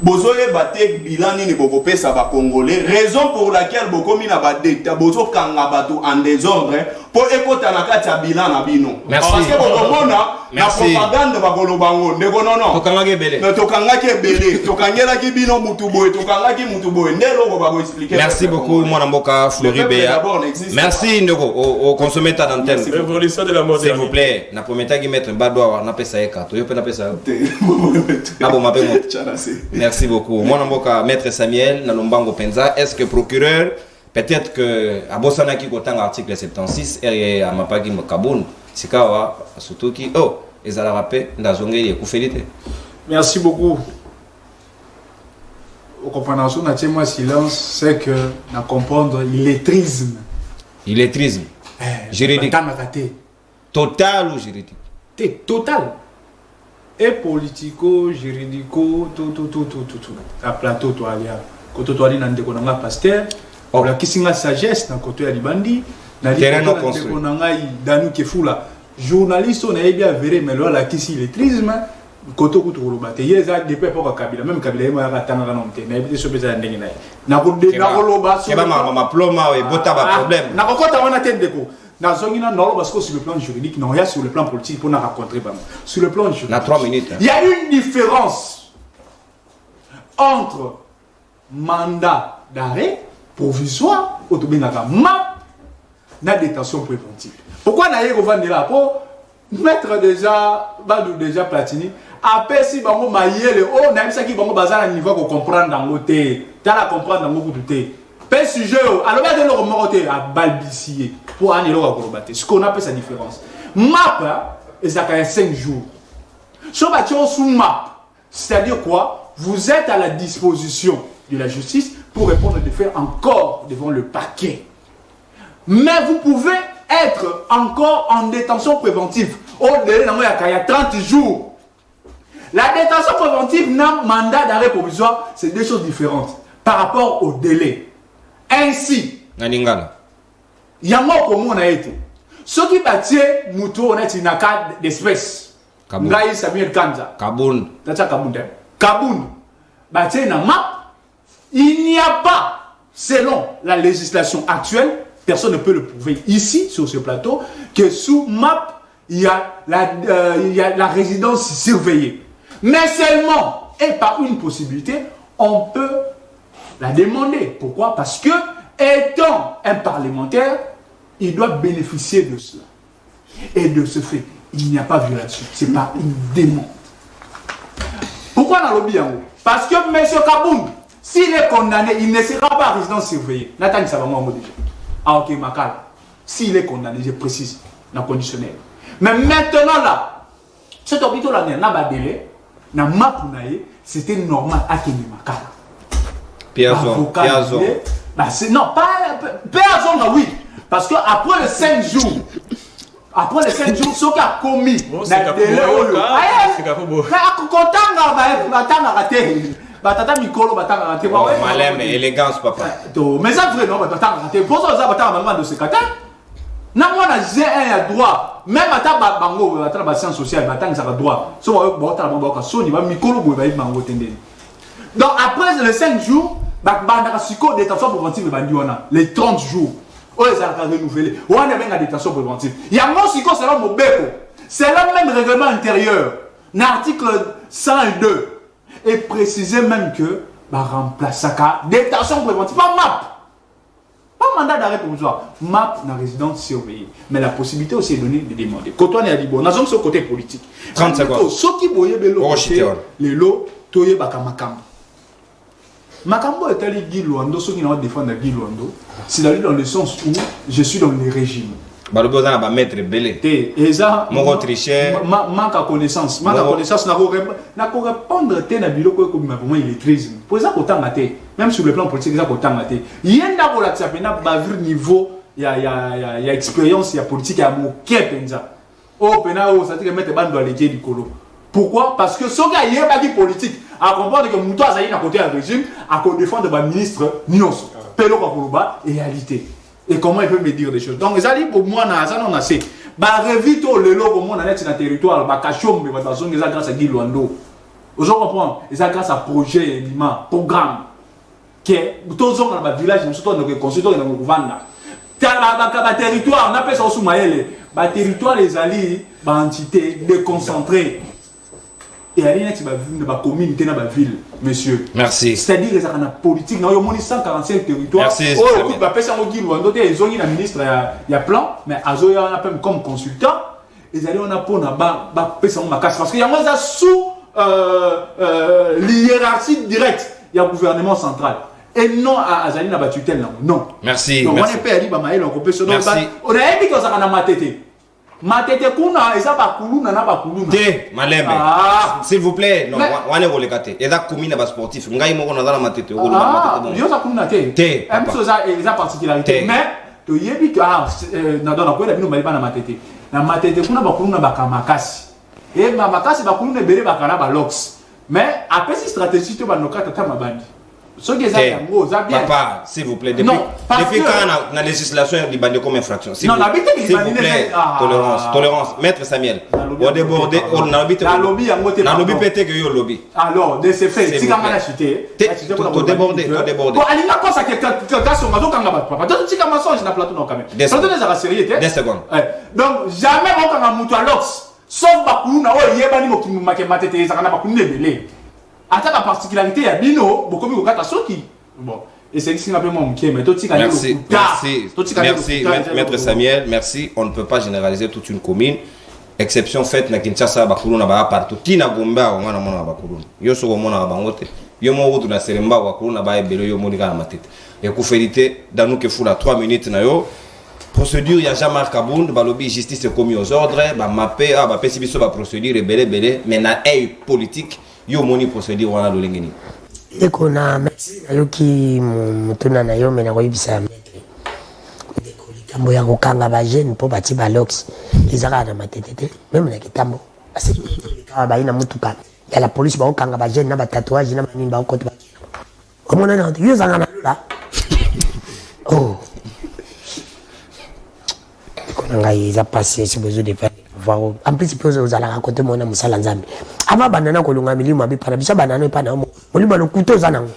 Bozoye batek bilani ni bokopé ça va congolais. Raison pour laquelle bokomi na badek ta bozo kanga bato en désordre pour écouter na kati ya bilan na bino. Parce que bokomona na propagande ba kolobango ndeko non. Tokangaki belé. Tokangaki belé. Tokangela ki bino mutuboy, tokangaki mutuboy. Ndelo ba expliquer. Merci beaucoup mon mboka Flori Beya. Merci ndeko au consommateur d'antenne. Révolution de la mode. S'il vous plaît, na prometa ki mettre badwa na pesa ekato. Yo pe na pesa. Na bo mabe mo. Merci beaucoup. Mon mboka Maître Samuel Nalombango Penza, est-ce que procureur peut-être que abosana ki kotanga article 76 et à mapagi Kabun sikawa surtout qui oh ezala rappel ndazongeli ekufelite. Merci beaucoup. Au compréhension na moi silence c'est que na comprendre l'illettrisme. Illettrisme. Juridique. Total ou juridique? Total. Et politico, juridico, tout. À plateau, toi, il y a. Quand tu as dit que tu as pasteur, on a qui la sagesse dans côté Alibandi, journaliste, on a bien véré, mais là, la qui l'illettrisme, côté où tu as battu, il y a des peuples à Kabila, même Kabila, il y a un temps à monter, il y a des choses à dire. N'a pas de problème. N'a pas de problème. Parce que sur le plan juridique, non, il y a sur le plan politique pour nous rencontrer. Sur le plan juridique, 3 minutes. Il y a une différence entre mandat d'arrêt provisoire, et détention préventive. Pourquoi nous avons là pour mettre déjà Platini après si on a le haut, on a ça qui va niveau qu'on comprendre dans l'hôtel, dans la comprendre dans l'hôtel. Peu sujet, alors on va remonter à balbutier pour aller au combattre. Ce qu'on appelle sa différence. Map, ça fait 5 jours. Ce bâtiment sous map, c'est-à-dire quoi? Vous êtes à la disposition de la justice pour répondre des faits encore devant le parquet. Mais vous pouvez être encore en détention préventive. Au délai, il y a 30 jours. La détention préventive, non, mandat d'arrêt provisoire, c'est deux choses différentes par rapport au délai. Ainsi, il y a mort comme on a été. Ce qui bâtit, nous on est une cadre d'espèce. Ngaï Samuel Kanza. Kaboun. Kaboun. Bâti une map. Il n'y a pas, selon la législation actuelle, personne ne peut le prouver ici, sur ce plateau, que sous map, il y a la résidence surveillée. Mais seulement, et par une possibilité, on peut la demander. Pourquoi? Parce que, étant un parlementaire, il doit bénéficier de cela. Et de ce fait, il n'y a pas de violation. Ce n'est pas une demande. Pourquoi dans le lobby? Parce que M. Kaboun, s'il est condamné, il ne sera pas résident surveillé. Nathan, ça va moi déjà. Ah ok, Makal. S'il est condamné, je précise, dans le conditionnel. Mais maintenant là, cet hôpital là, il n'y a pas de délai. na map nae c'était normal akende makala Piazon non pas Piazon oui parce que après les 5 jours ce qui a commis na délai oyo batanga raté batata mikolo batanga raté malem élégance papa mais ça vrai non batanga raté pour ça batanga maman de secrétaire na mwana G1 ya droit même ata bango ata ba science sociale batanga ça droit so ba ata ba soni ba mikolo boye ba bango tendeni donc après les 5 jours banda siko détention préventive bandi wana les 30 jours oh les a renouvelé wana benga détention préventive ya mo siko c'est là mobeko c'est le même règlement intérieur l'article 102 et préciser même que remplaçaka détention préventive pas MAP pas mandat d'arrêt provisoire MAP na résidence surveillée mais la possibilité aussi est donnée de demander quand on est à Libo nous sommes sur côté politique 30 secondes ce qui boye belo les lots toye bakamakam makambo etali Guy Luando ceux qui n'ont défendre Guy Luando c'est dans le sens où je suis dans les régimes balobi oza na bametre ebele eza moko tricher manque à connaissance na korépondre te na biloko ekobima vraiment illettrisme po eza kotanga te même sur le plan politique eza kotanga te ye ndako olakisa mpena bavir niveau ya expérience ya politique ya moke mpenza oyo mpena oyo satike mete bando aleki likolo pourquoi parce que soki ayebaki politique acomprendre que moto azali na côté ya régime akodéfendre baministre nyonso mpe eloko akoloba réalité. Et comment il peut me dire des choses? Donc, les alliés pour moi, on a assez. Bah, revite le logo, mon annette dans le territoire, bah, cachom, mais grâce à Guy Luando. Vous comprenez? Et ça grâce à projet, programme. Que tous dans le village, nous sommes dans le consultant dans le Vanda. Le territoire, on appelle ça au Soumaël. Le territoire, les alliés, entité déconcentrée. Et il y a une communauté dans la ville, monsieur. Merci. C'est-à-dire qu'il y a une politique, il y a 145 territoires. Merci. Oh, écoute, ils ont un ministre, il y a plan, mais ils ont un comme consultant. Ils ont un pont parce qu'il y a sous l'hiérarchie directe, il y a un gouvernement central. Et non à Azali na tutelle, non. Merci. Donc merci. On est payé à on a dit que ça a matete. Matete kuna eza ba kuluna na ba kuluna. Te malembe. S'il vous plaît, non, wane rolekate. Eza commune ba sportif. Ngai moko na matete ko na matete. Yo za kuluna te. Te. Même chose eza particularité. Mais to yebi que na dona ko na bino mali ba na matete. Na matete kuna ba kuluna ba kamakasi. Et ba makasi ba kuluna bele ba kana ba lox. Mais après cette stratégie to ba nokata ta mabandi. Ce qui est bien. Papa, s'il vous plaît, depuis quand la législation est libandée comme infraction? S'il vous plaît, tolérance. Maître Samuel, on déborde, on a habité. La lobby pété que yo lobby. Alors, de ces faits, si on a chuté, tu déborder. Bon, allez, la cosa que quelqu'un sur Mazo Kanga papa. Donc, si on a mensonge, on a plateau non quand même. Plateau des arrachés, 10 secondes. Donc, jamais on a moutou à l'ox. Sauf Bakouna, yebani mo kimake matete, ça n'a pas koune belé. Attends la particularité, il y a Bino, beaucoup de Soki. Bon, et c'est ce qu'on appelle mon pied, mais toi tu Merci, Maître Samuel, merci. On ne peut pas généraliser toute une commune. Exception faite, na Kinshasa, Bakuluna, partout. Qui n'a gomba, on a mon Bakuluna. Yo so mon abangote. Yo mo route na Seremba, Bakuluna, Baebelo, yo monika na matete. Et qu'on fait dans nous que fou la 3 minutes na yo. Procédure, il y a Jean-Marc Kabound, Balobi, justice est commis aux ordres, Mapé, Pessibiso, Procédure, et belé, mais na politique. Yo moni procédure wana lolengeni eko na merci yo ki mutuna na yo mena koyibisa maître ndeko likambo ya kokanga ba jeune po bati ba lox ezaka na matetete même na kitambo parce que ka ba ina mutuka ya la police ba kokanga ba jeune na ba tatouage na ba nini ba kote ba omona na yo zanga na la oh ko nga iza passer si besoin de faire en plus pose aux ala côté mona musala nzambe aba banana ko lunga milimo abi para bisa banana pa na mo molimo lo kuto zanango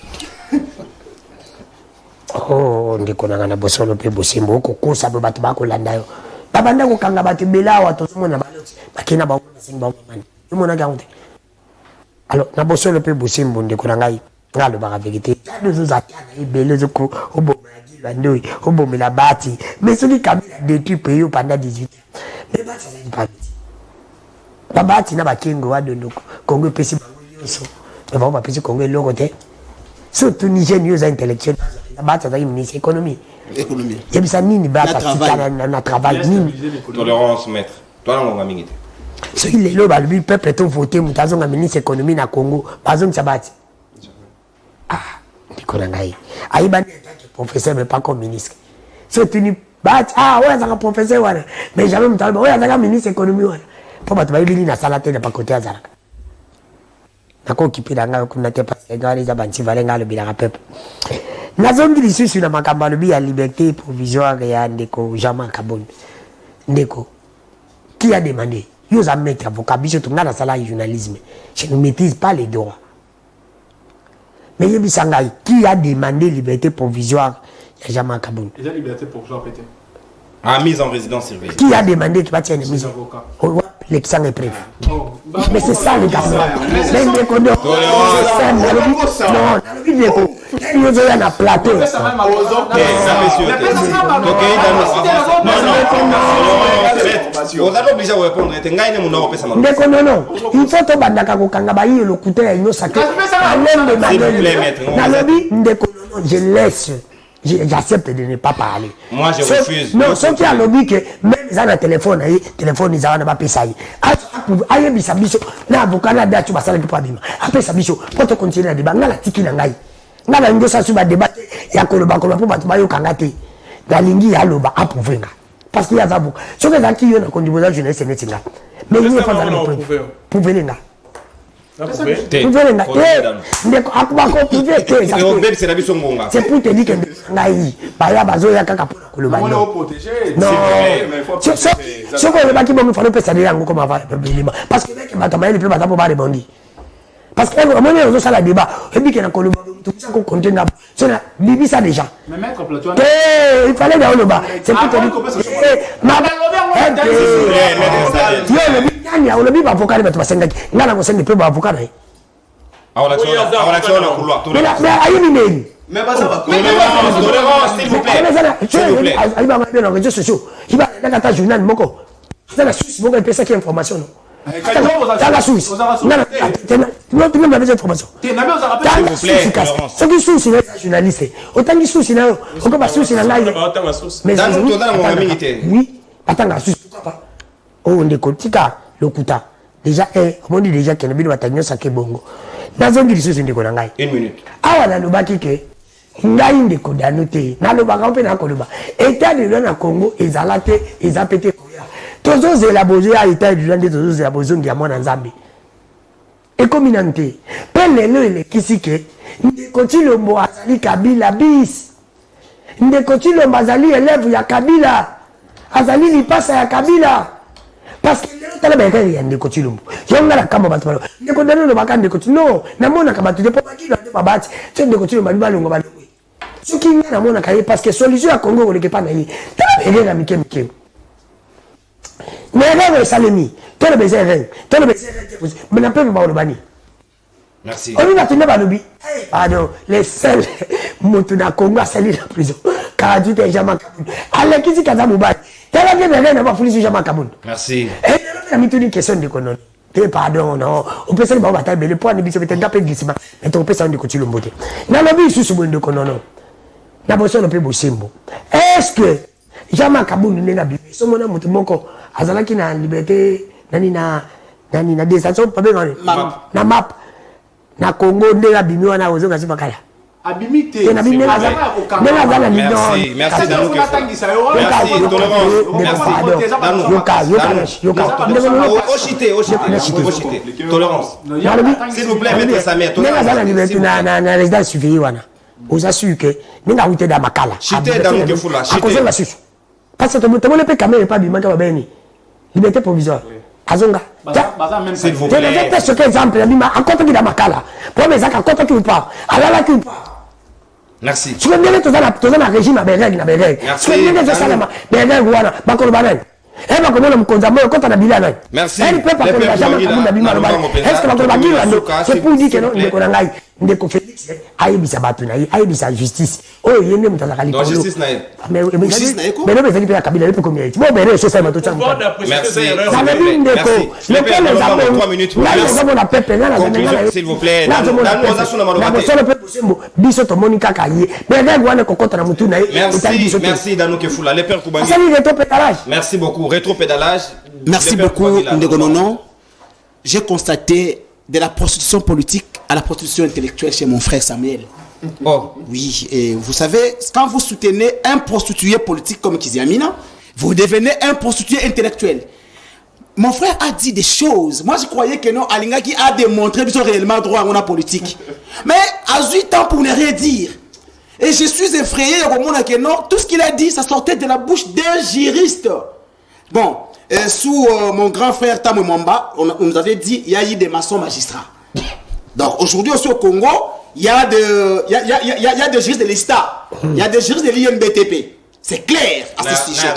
oh ndiko na na bosolo pe bosimbo ko kusa ba batu ba ko landa yo babanda ko kanga batu belawa to mona ba bakina ba ko simba mani mona ga onte alors na bosolo pe bosimbo ndiko na ngai ngalo ba vérité deux zakana ibele zoko obo magi bandoi obo mila bati mais celui qui a détruit pays pendant 18 mais ba ça c'est pas babati na bakingo wa dondo Congo pesi bango mais ba pesi Congo loko te surtout Niger news intellectuel babati za ministre économie yebisa nini ba participant na travail nini tolérance maître toi on va mingite Ce qui est là, le peuple est voté, nous avons un ministre économie na Congo, bazon sabati. Ah, Nicolangaï. Aïbani est professeur, mais pas comme ministre. C'est une bâche. Ah, ouais, c'est un professeur, mais jamais me parle. Ouais, c'est un ministre économie. Pour battre, il y a salle de pas côté à Zaraka. N'a occupé d'anga, qu'on n'a pas les abanti valenga le bilan peuple. La zone de l'issue sur la macamba, le à liberté provisoire et à Ndeko, Jaman Kabon. Ndeko. Qui a demandé? Ils ont mis avocat, bicho, tout le monde a salaire journalisme. Je ne maîtrise pas les droits. Mais qui a demandé liberté provisoire? Il y a jamais Kaboun. Il y a liberté provisoire peut-être. Ah, mise en résidence surveillée. Qui a demandé qu'il va tirer une mise? Les sang est prévu. Mais c'est ça les gars. Mais les condos. Non, il y a un plateau. On a obligé de répondre. Non. Il faut que Bandaka Kangaba le couteau et nous sacré. Je laisse. J'accepte de ne pas parler. Moi, je refuse. Non, sauf qu'il y a lobby que même ils ont un téléphone, ils ont pas payé ça. Aïe, bisabiso, na avocat na datu basala ki pabima. Après ça biso, pour te continuer à débattre, na la tiki na ngai. Na la ngosa suba débat ya koloba pour batu bayo kangate. Na lingi ya loba approuver nga. Parce qu'il y a ça beaucoup. Ce que zaki yo na contribution jeunesse netinga. Mais il n'y a pas de prouver nga. C'est pour te dire que Baya Bazo ya kaka pour le ballon. Non, ce qu'on va qui va me faire passer des langues comme avant parce que mec va tomber les plus bas pour pas répondre. Parce que à un moment on ça la débat et puis qu'il y a le tout ça qu'on contient ça bibi ça déjà. Mais maître plateau. Il fallait dans le bas. C'est pour te dire on le bibi avocat va te passer ngana ko sende peu avocat na. On l'action dans couloir. Mais aïe mais pas ça. S'il vous plaît. Il va mettre dans les réseaux sociaux. Il va dans ta journal moko. C'est la Suisse, moko il ça qui information. Dans la Suisse. Non, tu m'as des informations. S'il vous plaît. Ce qui sont sur les journalistes. Autant qui sont sur là, on peut pas sur là. Mais dans mon militaire. Oui, attends la Suisse pourquoi pas. Oh, on décotika le kuta. Déjà on dit déjà qu'il y a une bataille ça qui bongo. Dans un gris sur une déconnaille. Une minute. Ah, on a le baki que. Ngai ndeko danote na lobaka mpe na koloba état de droit na Congo ezalate ezapete koya tozo zela bozo ya état de droit tozo zela bozo ngia mwana nzambe ekominante pele le le kisike ndeko Tshilombo azali Kabila bis ndeko Tshilombo azali élève ya Kabila azali lipasa ya Kabila parce que le tala ba ya ndeko Tshilombo yonga la kamba bato balo ndeko dano lobaka ndeko no na mona ka bato de po bakilo de babati tse ndeko Tshilombo balongo balo ce qui est dans mon cas parce que solution à Congo on ne peut pas naïe t'as bien la mikem mais là salemi toi le besoin mais n'a pas le bani merci on va tenir ba lobi pardon les seuls mutuna Congo à salir la prison 48 ans Jaman Kaboun allez qui dit kaza mobile t'as bien rien va fouler sur Jaman Kaboun merci et la mis une question de konon pardon non on peut seulement batailler le point ne bisa peut-être pas glissement mais on peut s'en de continuer le na lobi sous de konon na boso no pe bosimbo est-ce que Jaman Kaboun n'est pas bien so mona mutu moko azalaki na liberté nani na desation pas bien na map na Congo ndela bimi wana ozonga sipakala abimité na bimi na merci merci dans merci tolérance s'il vous plaît mettez sa mère na résidence surveillée wana oza sûr que ninga wite da makala chité dans le fula chité la susu parce que tout le monde peut caméra pas bimaka ba beni liberté provisoire azonga s'il vous plaît c'est ce exemple bima encore qui da makala pour mes aka encore qui pas alala qui pas merci tu veux bien toza na régime ba règle na ba règle tu veux bien ça la ba règle wana ba ko banen et ba ko na mkonza moyo kota na bilana merci elle peut pas que la jamais na bima ba est-ce que ba ko ba ngilo c'est pour dire que non ndeko na ngai ndeko Félix ayebisa bato na ye ayebisa justice oyo yende mutu azalaka likolo justice na ye mais non ezali mpe ya Kabila epe komi eti bobere eso sala bato tyango merci nalobi ndeko lekolo ezamona pepe s'il vous plaît nabosolo mpe bosembo biso tomoni kaka ye bereg wana kokota na mutu na ye merci Dano Kefula le père Kubangi asali rétropédalage merci beaucoup rétropédalage merci beaucoup ndeko nono j'ai constaté de la prostitution politique à la prostitution intellectuelle chez mon frère Samuel. Oh. Oui, et vous savez, quand vous soutenez un prostitué politique comme Kiziamina, vous devenez un prostitué intellectuel. Mon frère a dit des choses. Moi, je croyais que non, Alinga qui a démontré qu'ils sont réellement droit à la politique. Mais à 8 ans pour ne rien dire. Et je suis effrayé que non, tout ce qu'il a dit, ça sortait de la bouche d'un juriste. Bon, sous mon grand frère Tamou Mwamba, on nous avait dit qu'il y a eu des maçons magistrats. Donc aujourd'hui aussi au Congo, il y a des juristes de l'État, il y a des juristes de l'INBTP. C'est clair à ce sujet.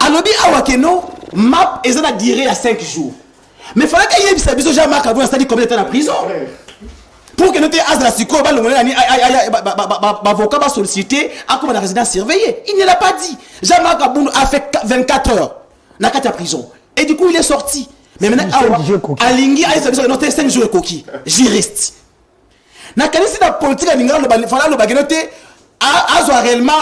Alobi Awakeno, map et ça a duré à 5 jours. Mais il fallait qu'il y ait des bisous, Jean-Marc Abou, c'est-à-dire combien de temps en prison. Pour que nous ayons la psycho, l'avocat va solliciter à comme la résidence surveillée. Il ne l'a pas dit. Jean-Marc Abou a fait 24 heures dans la prison. Et du coup, il est sorti. Mais maintenant, Alingui a été 5 jours de coquille. J'y reste. Dans la politique, il fallait le réellement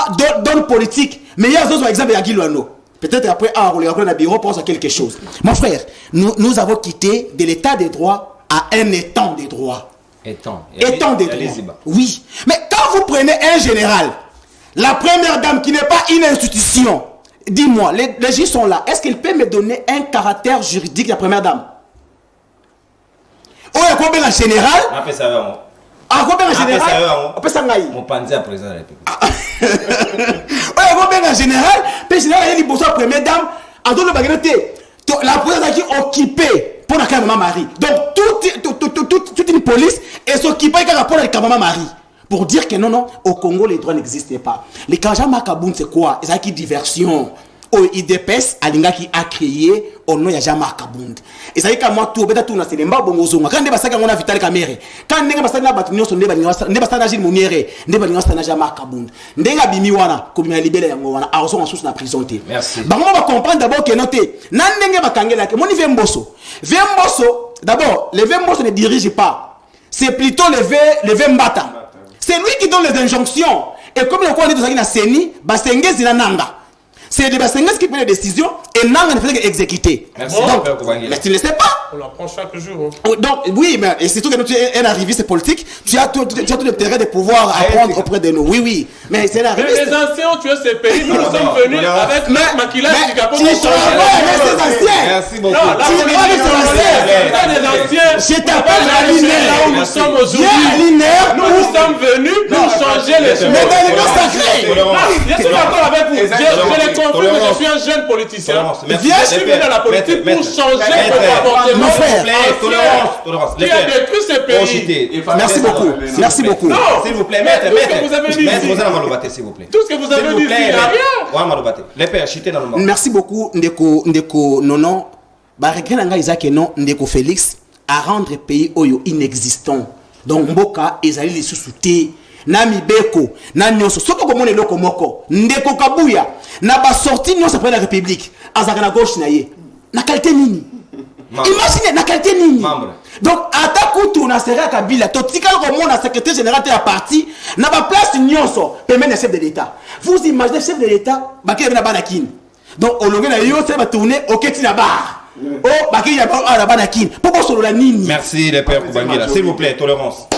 donne politique. Mais il y a un exemple de Guilouano. Peut-être après, on a bureau pense à quelque chose. Mon frère, nous avons quitté de l'état des droits à un étang des droits. Étang des droits. Oui. Mais quand vous prenez un général, la première dame qui n'est pas une institution, dis-moi, les juges sont là. Est-ce qu'il peut me donner un caractère juridique de la première dame? Oh, il y a combien en général? Ah, combien en général? On peut s'en aller. Mon panzi à président de la République. En général, le général a dit pour sa première dame, en dehors de la présidente qui est occupée pour la maman Marie. Donc, toute une police est s'occupée avec rapport avec la maman Marie. Pour dire que non, au Congo, les droits n'existaient pas. Les Kanja Makaboun, c'est quoi? C'est une diversion. Au IDPS, Alinga qui a créé au nom de Jean Makaboun. Et ça y est, quand moi, tout le c'est les mbas bongozonga. Quand on a fait Vital Kamere, quand on a fait Batunio, on a fait Gilles Mouniere, on a fait Jean Makaboun. On a fait Bimiwana, comme il a libéré Yangowana, à en sous la prison. Merci. On va comprendre d'abord que noté, Nandenge Bakangela, que mon Vemboso. Vemboso, d'abord, le Vemboso ne dirige pas. C'est plutôt le Vembata. C'est lui qui donne les injonctions. Et comme le coin de Seni, Basenge Zinananga. C'est les Basengas qui prennent les décisions et Nanga ne fait qu'exécuter. Merci. Donc, mais tu ne le sais pas. On l'apprend chaque jour. Donc, oui, mais et surtout que tu es un arriviste politique, tu as tout l'intérêt de pouvoir apprendre auprès de nous. Oui, oui. Mais c'est l'arriviste. Mais les anciens ont tué ces pays, nous sommes venus avec Makila Sikapo. Merci beaucoup. Je t'appelle la linéaire. Là où nous sommes aujourd'hui, nous sommes venus pour changer les choses. Mais dans les noms sacrés. Je suis d'accord avec vous. Je les comprends, mais je suis un jeune politicien. Viens, je suis venu dans la politique pour changer le comportement. Mon frère, tolérance. Qui a détruit ce pays. Merci beaucoup. Merci beaucoup. S'il vous plaît, maître, s'il vous plaît. Tout ce que vous avez dit, il n'y a rien. Les pères, chitez dans le monde. Merci beaucoup, Ndeko Nono. Baregrena Isaac et non, Ndeko Félix, à rendre le pays oyo inexistant. Donc, Mboka, Ezali les sous-soutés. Nami Beko, Nanyoso, Soko Komone Loko Moko, Ndeko Kabuya, n'a pas sorti non c'est pas la République, Azakana gauche naie. Na qualité nini? Imaginez na qualité nini? Donc, Atakutu na Sera Kabila, Totikal Romo na secrétaire général de la partie, n'a pas place Nyonso, permet le chef de l'État. Vous imaginez le chef de l'État, Baké na Banakin. Donc, au logo na yo, c'est va tourner au Keti na bar. Oh, Baké na Banakin. Pourquoi solo la nini? Merci les pères Koubangila. S'il vous plaît, tolérance.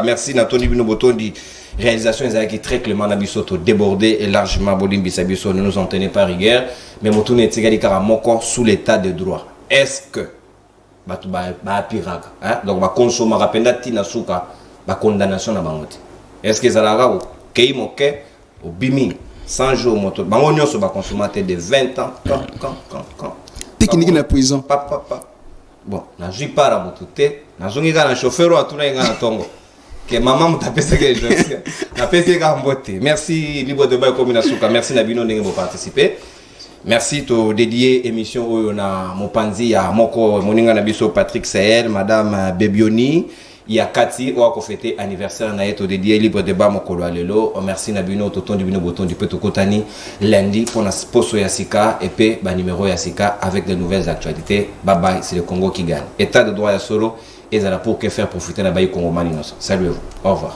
Merci Natoni Bino Botondi. Réalisation qui très clément Nabisoto débordé et largement Bolim Bissabiso ne nous en tenait pas rigueur. Mais Motouni Tsigali Karamoko sous l'état de droit. Est-ce que ba piraga donc ba consommer rapenda tina suka ba condamnation na bangote. Est-ce que Zalaga ou Kei Moke ou Bimi 100 jours moto bango nyonso ba consommateur de 20 ans quand technique na prison. Bon, na jui para motute, na zongi kana chauffeur wa tuna ngana tongo. Que maman mutapesa que je na pesa ka mbote. Merci Libre de Baye Komina Suka, merci na bino ndenge bo participer. Merci to dédié émission oyo na mopanzi ya moko moninga na biso Patrick Sahel, madame Bebioni, ya Kati o ko fêter anniversaire na yeto dédié Libre de Baye mokolo alelo. Merci na bino toton di bino boton di peto kotani lundi pour na poso ya sika et pe ba numéro ya sika avec de nouvelles actualités. Bye bye, c'est le Congo qui gagne. État de droit ya solo et ça pour que faire profiter na bayi Congo maninos. Salut vous. Au revoir.